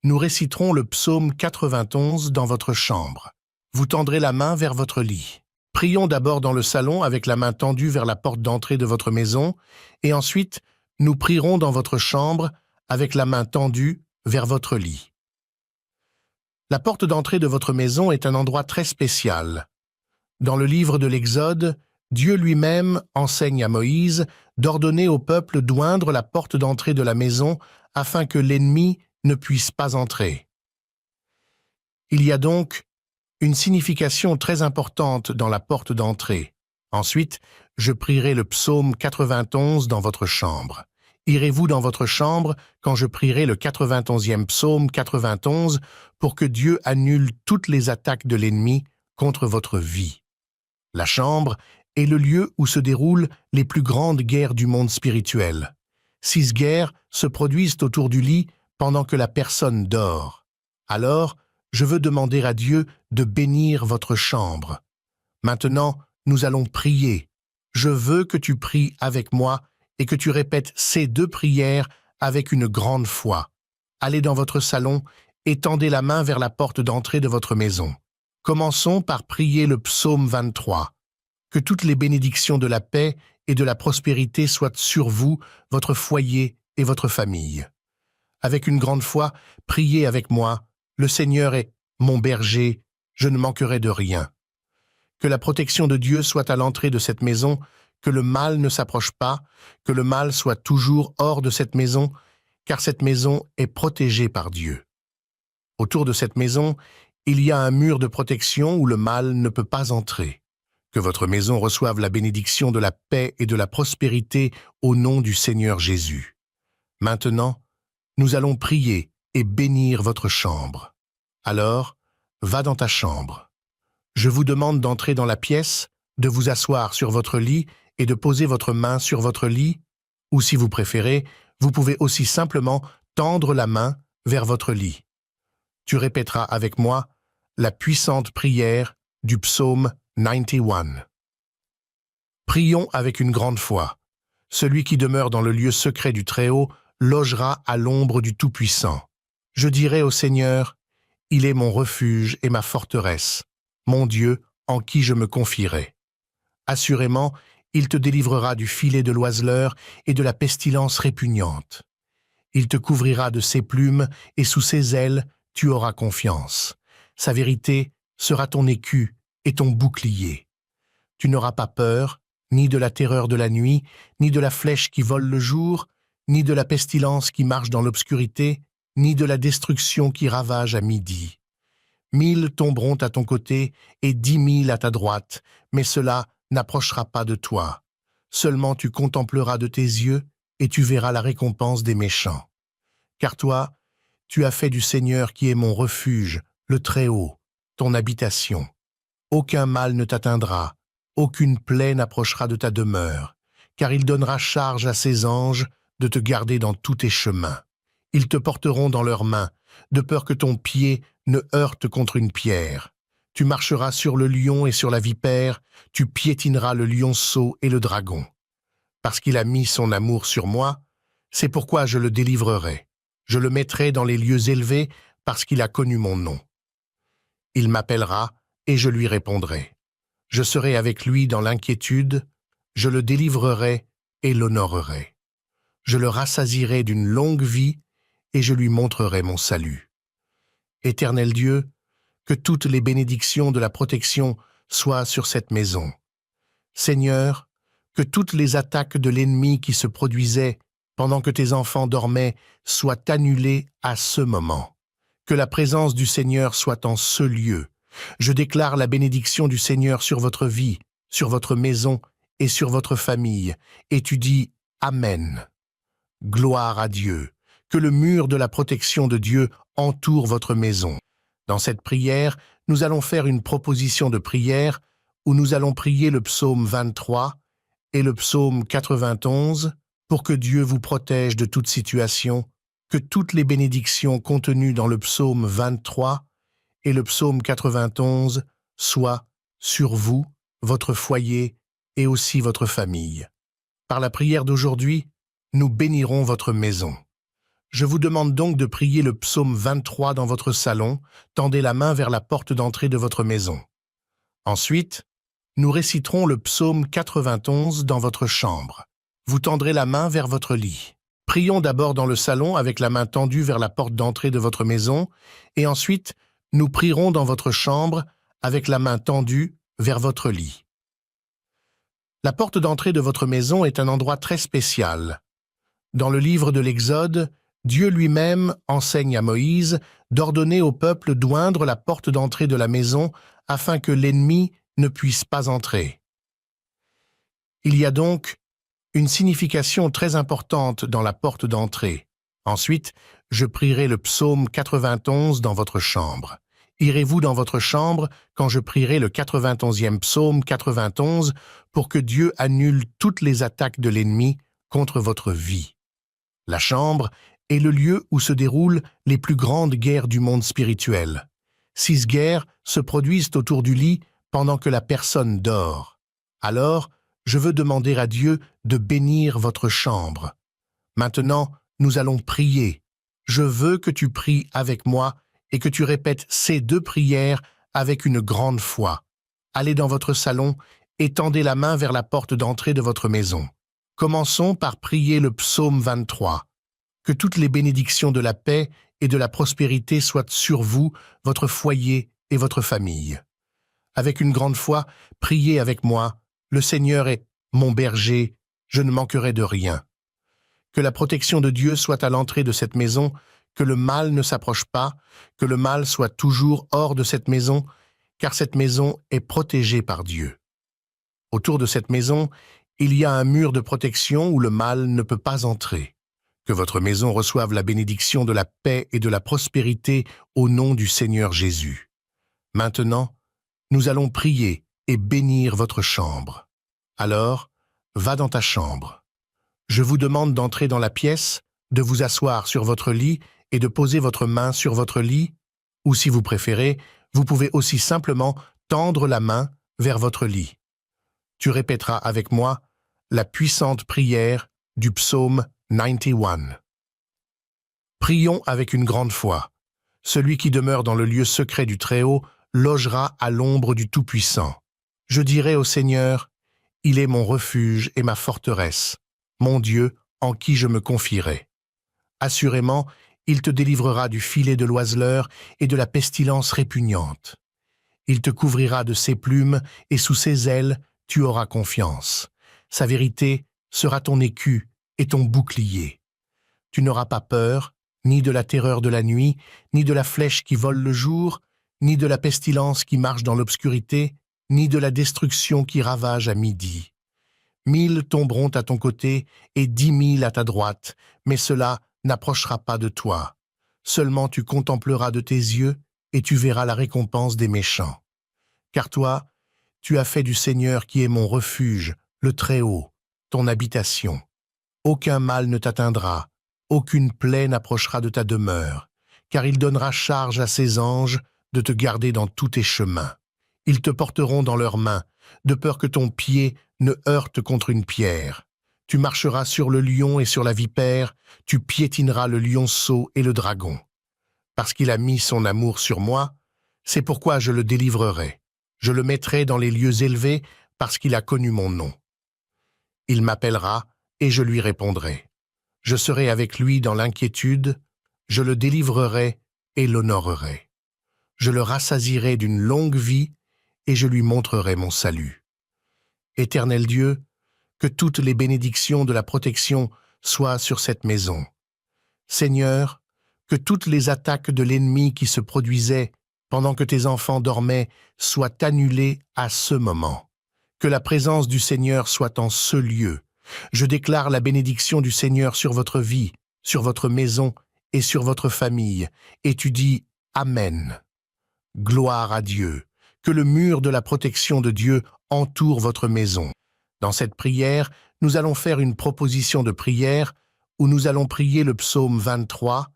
nous réciterons le psaume 91 dans votre chambre. Vous tendrez la main vers votre lit. Prions d'abord dans le salon avec la main tendue vers la porte d'entrée de votre maison, et ensuite, nous prierons dans votre chambre avec la main tendue vers votre lit. La porte d'entrée de votre maison est un endroit très spécial. Dans le livre de l'Exode, Dieu lui-même enseigne à Moïse d'ordonner au peuple d'oindre la porte d'entrée de la maison afin que l'ennemi ne puisse pas entrer. Il y a donc une signification très importante dans la porte d'entrée. Ensuite, je prierai le psaume 91 dans votre chambre. Irez-vous dans votre chambre quand je prierai le 91e psaume 91 pour que Dieu annule toutes les attaques de l'ennemi contre votre vie. La chambre est le lieu où se déroulent les plus grandes guerres du monde spirituel. 6 guerres se produisent autour du lit pendant que la personne dort. Alors, je veux demander à Dieu de bénir votre chambre. Maintenant, nous allons prier. Je veux que tu pries avec moi et que tu répètes ces 2 prières avec une grande foi. Allez dans votre salon et tendez la main vers la porte d'entrée de votre maison. Commençons par prier le psaume 23. Que toutes les bénédictions de la paix et de la prospérité soient sur vous, votre foyer et votre famille. Avec une grande foi, priez avec moi. Le Seigneur est mon berger, je ne manquerai de rien. Que la protection de Dieu soit à l'entrée de cette maison, que le mal ne s'approche pas, que le mal soit toujours hors de cette maison, car cette maison est protégée par Dieu. Autour de cette maison, il y a un mur de protection où le mal ne peut pas entrer. Que votre maison reçoive la bénédiction de la paix et de la prospérité au nom du Seigneur Jésus. Maintenant, nous allons prier et bénir votre chambre. Alors, va dans ta chambre. Je vous demande d'entrer dans la pièce, de vous asseoir sur votre lit et de poser votre main sur votre lit, ou si vous préférez, vous pouvez aussi simplement tendre la main vers votre lit. Tu répéteras avec moi la puissante prière du psaume 91. Prions avec une grande foi. Celui qui demeure dans le lieu secret du Très-Haut logera à l'ombre du Tout-Puissant. Je dirai au Seigneur, il est mon refuge et ma forteresse, mon Dieu en qui je me confierai. Assurément, il te délivrera du filet de l'oiseleur et de la pestilence répugnante. Il te couvrira de ses plumes et sous ses ailes, tu auras confiance. Sa vérité sera ton écu et ton bouclier. Tu n'auras pas peur, ni de la terreur de la nuit, ni de la flèche qui vole le jour, ni de la pestilence qui marche dans l'obscurité, ni de la destruction qui ravage à midi. 1000 tomberont à ton côté et 10 000 à ta droite, mais cela n'approchera pas de toi. Seulement tu contempleras de tes yeux et tu verras la récompense des méchants. Car toi, tu as fait du Seigneur qui est mon refuge, le Très-Haut, ton habitation. Aucun mal ne t'atteindra, aucune plaie n'approchera de ta demeure, car il donnera charge à ses anges de te garder dans tous tes chemins. Ils te porteront dans leurs mains, de peur que ton pied ne heurte contre une pierre. Tu marcheras sur le lion et sur la vipère, tu piétineras le lionceau et le dragon. Parce qu'il a mis son amour sur moi, c'est pourquoi je le délivrerai. Je le mettrai dans les lieux élevés parce qu'il a connu mon nom. Il m'appellera et je lui répondrai. Je serai avec lui dans l'inquiétude, je le délivrerai et l'honorerai. Je le rassasierai d'une longue vie et je lui montrerai mon salut. Éternel Dieu, que toutes les bénédictions de la protection soient sur cette maison. Seigneur, que toutes les attaques de l'ennemi qui se produisaient pendant que tes enfants dormaient soient annulées à ce moment. Que la présence du Seigneur soit en ce lieu. Je déclare la bénédiction du Seigneur sur votre vie, sur votre maison et sur votre famille. Et tu dis Amen. Gloire à Dieu. Que le mur de la protection de Dieu entoure votre maison. Dans cette prière, nous allons faire une proposition de prière où nous allons prier le psaume 23 et le psaume 91 pour que Dieu vous protège de toute situation, que toutes les bénédictions contenues dans le psaume 23 et le psaume 91 soient sur vous, votre foyer et aussi votre famille. Par la prière d'aujourd'hui, nous bénirons votre maison. Je vous demande donc de prier le psaume 23 dans votre salon, tendez la main vers la porte d'entrée de votre maison. Ensuite, nous réciterons le psaume 91 dans votre chambre. Vous tendrez la main vers votre lit. Prions d'abord dans le salon avec la main tendue vers la porte d'entrée de votre maison, et ensuite, nous prierons dans votre chambre avec la main tendue vers votre lit. La porte d'entrée de votre maison est un endroit très spécial. Dans le livre de l'Exode, Dieu lui-même enseigne à Moïse d'ordonner au peuple d'oindre la porte d'entrée de la maison afin que l'ennemi ne puisse pas entrer. Il y a donc une signification très importante dans la porte d'entrée. Ensuite, je prierai le psaume 91 dans votre chambre. Irez-vous dans votre chambre quand je prierai le 91e psaume 91 pour que Dieu annule toutes les attaques de l'ennemi contre votre vie. La chambre est le lieu où se déroulent les plus grandes guerres du monde spirituel. 6 guerres se produisent autour du lit pendant que la personne dort. Alors, je veux demander à Dieu de bénir votre chambre. Maintenant, nous allons prier. Je veux que tu pries avec moi et que tu répètes ces 2 prières avec une grande foi. Allez dans votre salon et tendez la main vers la porte d'entrée de votre maison. Commençons par prier le psaume 23. Que toutes les bénédictions de la paix et de la prospérité soient sur vous, votre foyer et votre famille. Avec une grande foi, priez avec moi. Le Seigneur est mon berger, je ne manquerai de rien. Que la protection de Dieu soit à l'entrée de cette maison, que le mal ne s'approche pas, que le mal soit toujours hors de cette maison, car cette maison est protégée par Dieu. Autour de cette maison, il y a un mur de protection où le mal ne peut pas entrer. Que votre maison reçoive la bénédiction de la paix et de la prospérité au nom du Seigneur Jésus. Maintenant, nous allons prier et bénir votre chambre. Alors, va dans ta chambre. Je vous demande d'entrer dans la pièce, de vous asseoir sur votre lit et de poser votre main sur votre lit, ou si vous préférez, vous pouvez aussi simplement tendre la main vers votre lit. Tu répéteras avec moi la puissante prière du psaume 91. Prions avec une grande foi. Celui qui demeure dans le lieu secret du Très-Haut logera à l'ombre du Tout-Puissant. Je dirai au Seigneur, « Il est mon refuge et ma forteresse, mon Dieu en qui je me confierai. » Assurément, il te délivrera du filet de l'oiseleur et de la pestilence répugnante. Il te couvrira de ses plumes et sous ses ailes, tu auras confiance. Sa vérité sera ton écu et ton bouclier. Tu n'auras pas peur, ni de la terreur de la nuit, ni de la flèche qui vole le jour, ni de la pestilence qui marche dans l'obscurité, ni de la destruction qui ravage à midi. 1000 tomberont à ton côté et 10 000 à ta droite, mais cela n'approchera pas de toi. Seulement tu contempleras de tes yeux et tu verras la récompense des méchants. Car toi, tu as fait du Seigneur qui est mon refuge, le Très-Haut, ton habitation. Aucun mal ne t'atteindra, aucune plaie n'approchera de ta demeure, car il donnera charge à ses anges de te garder dans tous tes chemins. Ils te porteront dans leurs mains, de peur que ton pied ne heurte contre une pierre. Tu marcheras sur le lion et sur la vipère, tu piétineras le lionceau et le dragon. Parce qu'il a mis son amour sur moi, c'est pourquoi je le délivrerai. Je le mettrai dans les lieux élevés, parce qu'il a connu mon nom. Il m'appellera, et je lui répondrai. Je serai avec lui dans l'inquiétude, je le délivrerai et l'honorerai. Je le rassasierai d'une longue vie, et je lui montrerai mon salut. Éternel Dieu, que toutes les bénédictions de la protection soient sur cette maison. Seigneur, que toutes les attaques de l'ennemi qui se produisaient pendant que tes enfants dormaient soient annulées à ce moment. Que la présence du Seigneur soit en ce lieu. Je déclare la bénédiction du Seigneur sur votre vie, sur votre maison et sur votre famille, et tu dis Amen. Gloire à Dieu. Que le mur de la protection de Dieu entoure votre maison. Dans cette prière, nous allons faire une proposition de prière où nous allons prier le psaume 23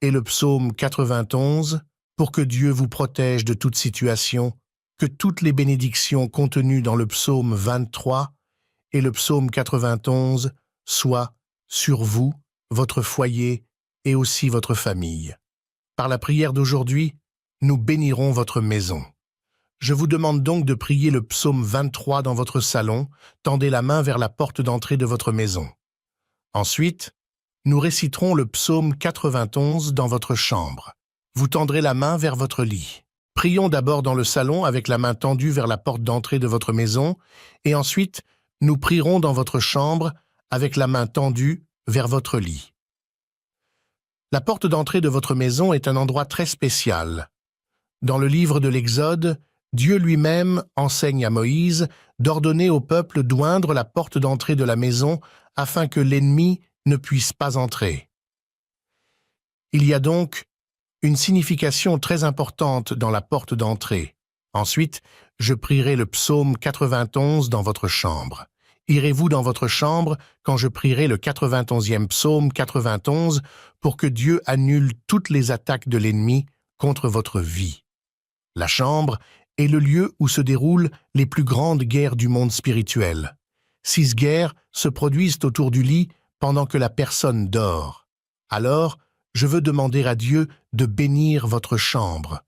et le psaume 91 pour que Dieu vous protège de toute situation, que toutes les bénédictions contenues dans le psaume 23 et le psaume 91 soient sur vous, votre foyer et aussi votre famille. Par la prière d'aujourd'hui, nous bénirons votre maison. Je vous demande donc de prier le psaume 23 dans votre salon, tendez la main vers la porte d'entrée de votre maison. Ensuite, nous réciterons le psaume 91 dans votre chambre. Vous tendrez la main vers votre lit. Prions d'abord dans le salon avec la main tendue vers la porte d'entrée de votre maison, et ensuite, nous prierons dans votre chambre avec la main tendue vers votre lit. La porte d'entrée de votre maison est un endroit très spécial. Dans le livre de l'Exode, Dieu lui-même enseigne à Moïse d'ordonner au peuple d'oindre la porte d'entrée de la maison afin que l'ennemi ne puisse pas entrer. Il y a donc une signification très importante dans la porte d'entrée. Ensuite, je prierai le psaume 91 dans votre chambre. Irez-vous dans votre chambre quand je prierai le 91e psaume 91 pour que Dieu annule toutes les attaques de l'ennemi contre votre vie. La chambre est le lieu où se déroulent les plus grandes guerres du monde spirituel. 6 guerres se produisent autour du lit pendant que la personne dort. Alors, je veux demander à Dieu de bénir votre chambre.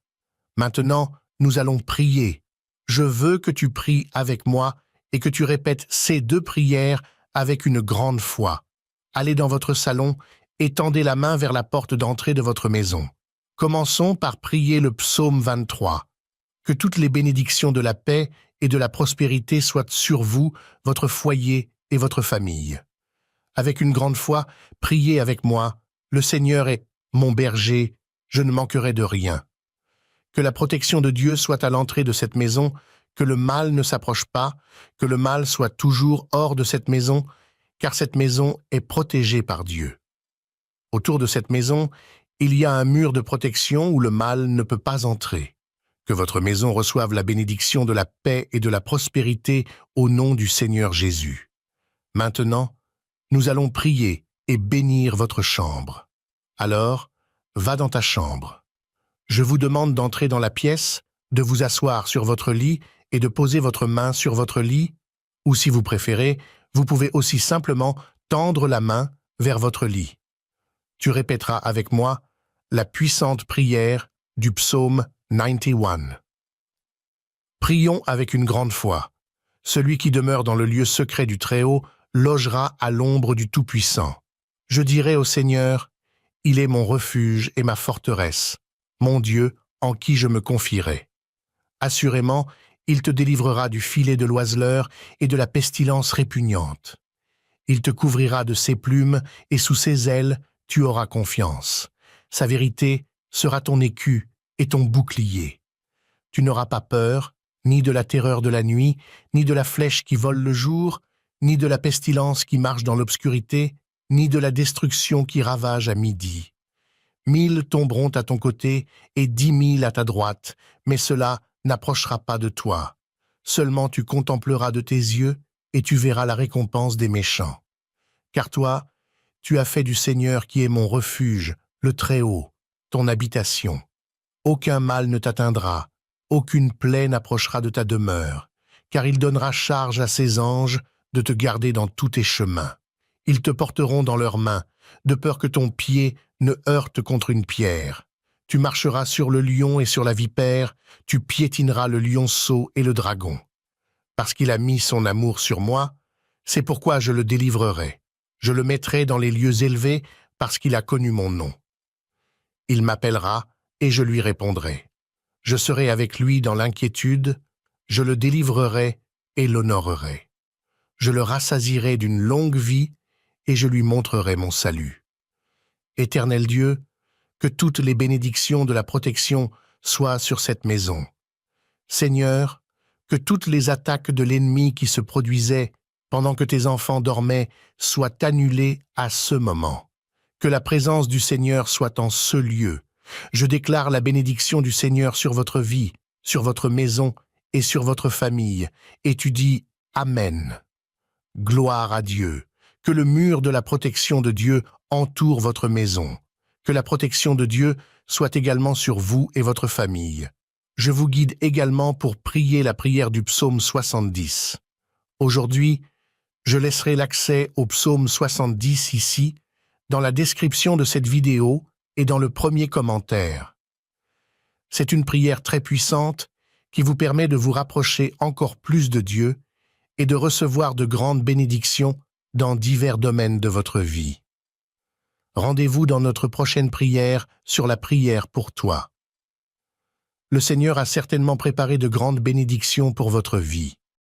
Maintenant, nous allons prier. Je veux que tu pries avec moi et que tu répètes ces 2 prières avec une grande foi. Allez dans votre salon et tendez la main vers la porte d'entrée de votre maison. Commençons par prier le psaume 23. Que toutes les bénédictions de la paix et de la prospérité soient sur vous, votre foyer et votre famille. Avec une grande foi, priez avec moi. Le Seigneur est mon berger, je ne manquerai de rien. Que la protection de Dieu soit à l'entrée de cette maison, que le mal ne s'approche pas, que le mal soit toujours hors de cette maison, car cette maison est protégée par Dieu. Autour de cette maison, il y a un mur de protection où le mal ne peut pas entrer. Que votre maison reçoive la bénédiction de la paix et de la prospérité au nom du Seigneur Jésus. Maintenant, nous allons prier et bénir votre chambre. Alors, va dans ta chambre. Je vous demande d'entrer dans la pièce, de vous asseoir sur votre lit et de poser votre main sur votre lit, ou si vous préférez, vous pouvez aussi simplement tendre la main vers votre lit. Tu répéteras avec moi la puissante prière du psaume 91. Prions avec une grande foi. Celui qui demeure dans le lieu secret du Très-Haut logera à l'ombre du Tout-Puissant. Je dirai au Seigneur, « Il est mon refuge et ma forteresse, mon Dieu en qui je me confierai. » Assurément, il te délivrera du filet de l'oiseleur et de la pestilence répugnante. Il te couvrira de ses plumes et sous ses ailes, tu auras confiance. Sa vérité sera ton écu et ton bouclier. Tu n'auras pas peur, ni de la terreur de la nuit, ni de la flèche qui vole le jour, ni de la pestilence qui marche dans l'obscurité, ni de la destruction qui ravage à midi. 1000 tomberont à ton côté et 10 000 à ta droite, mais cela n'approchera pas de toi. Seulement tu contempleras de tes yeux et tu verras la récompense des méchants. Car toi, tu as fait du Seigneur qui est mon refuge, le Très-Haut, ton habitation. Aucun mal ne t'atteindra, aucune plaie n'approchera de ta demeure, car il donnera charge à ses anges de te garder dans tous tes chemins. Ils te porteront dans leurs mains, de peur que ton pied ne heurte contre une pierre. Tu marcheras sur le lion et sur la vipère, tu piétineras le lionceau et le dragon. Parce qu'il a mis son amour sur moi, c'est pourquoi je le délivrerai. Je le mettrai dans les lieux élevés parce qu'il a connu mon nom. Il m'appellera et je lui répondrai. Je serai avec lui dans l'inquiétude, je le délivrerai et l'honorerai. Je le rassasierai d'une longue vie et je lui montrerai mon salut. Éternel Dieu, que toutes les bénédictions de la protection soient sur cette maison. Seigneur, que toutes les attaques de l'ennemi qui se produisaient pendant que tes enfants dormaient soient annulées à ce moment. Que la présence du Seigneur soit en ce lieu. Je déclare la bénédiction du Seigneur sur votre vie, sur votre maison et sur votre famille, et tu dis Amen. Gloire à Dieu. Que le mur de la protection de Dieu entoure votre maison. Que la protection de Dieu soit également sur vous et votre famille. Je vous guide également pour prier la prière du psaume 70. Aujourd'hui, je laisserai l'accès au psaume 70 ici, dans la description de cette vidéo et dans le premier commentaire. C'est une prière très puissante qui vous permet de vous rapprocher encore plus de Dieu et de recevoir de grandes bénédictions dans divers domaines de votre vie. Rendez-vous dans notre prochaine prière sur la prière pour toi. Le Seigneur a certainement préparé de grandes bénédictions pour votre vie.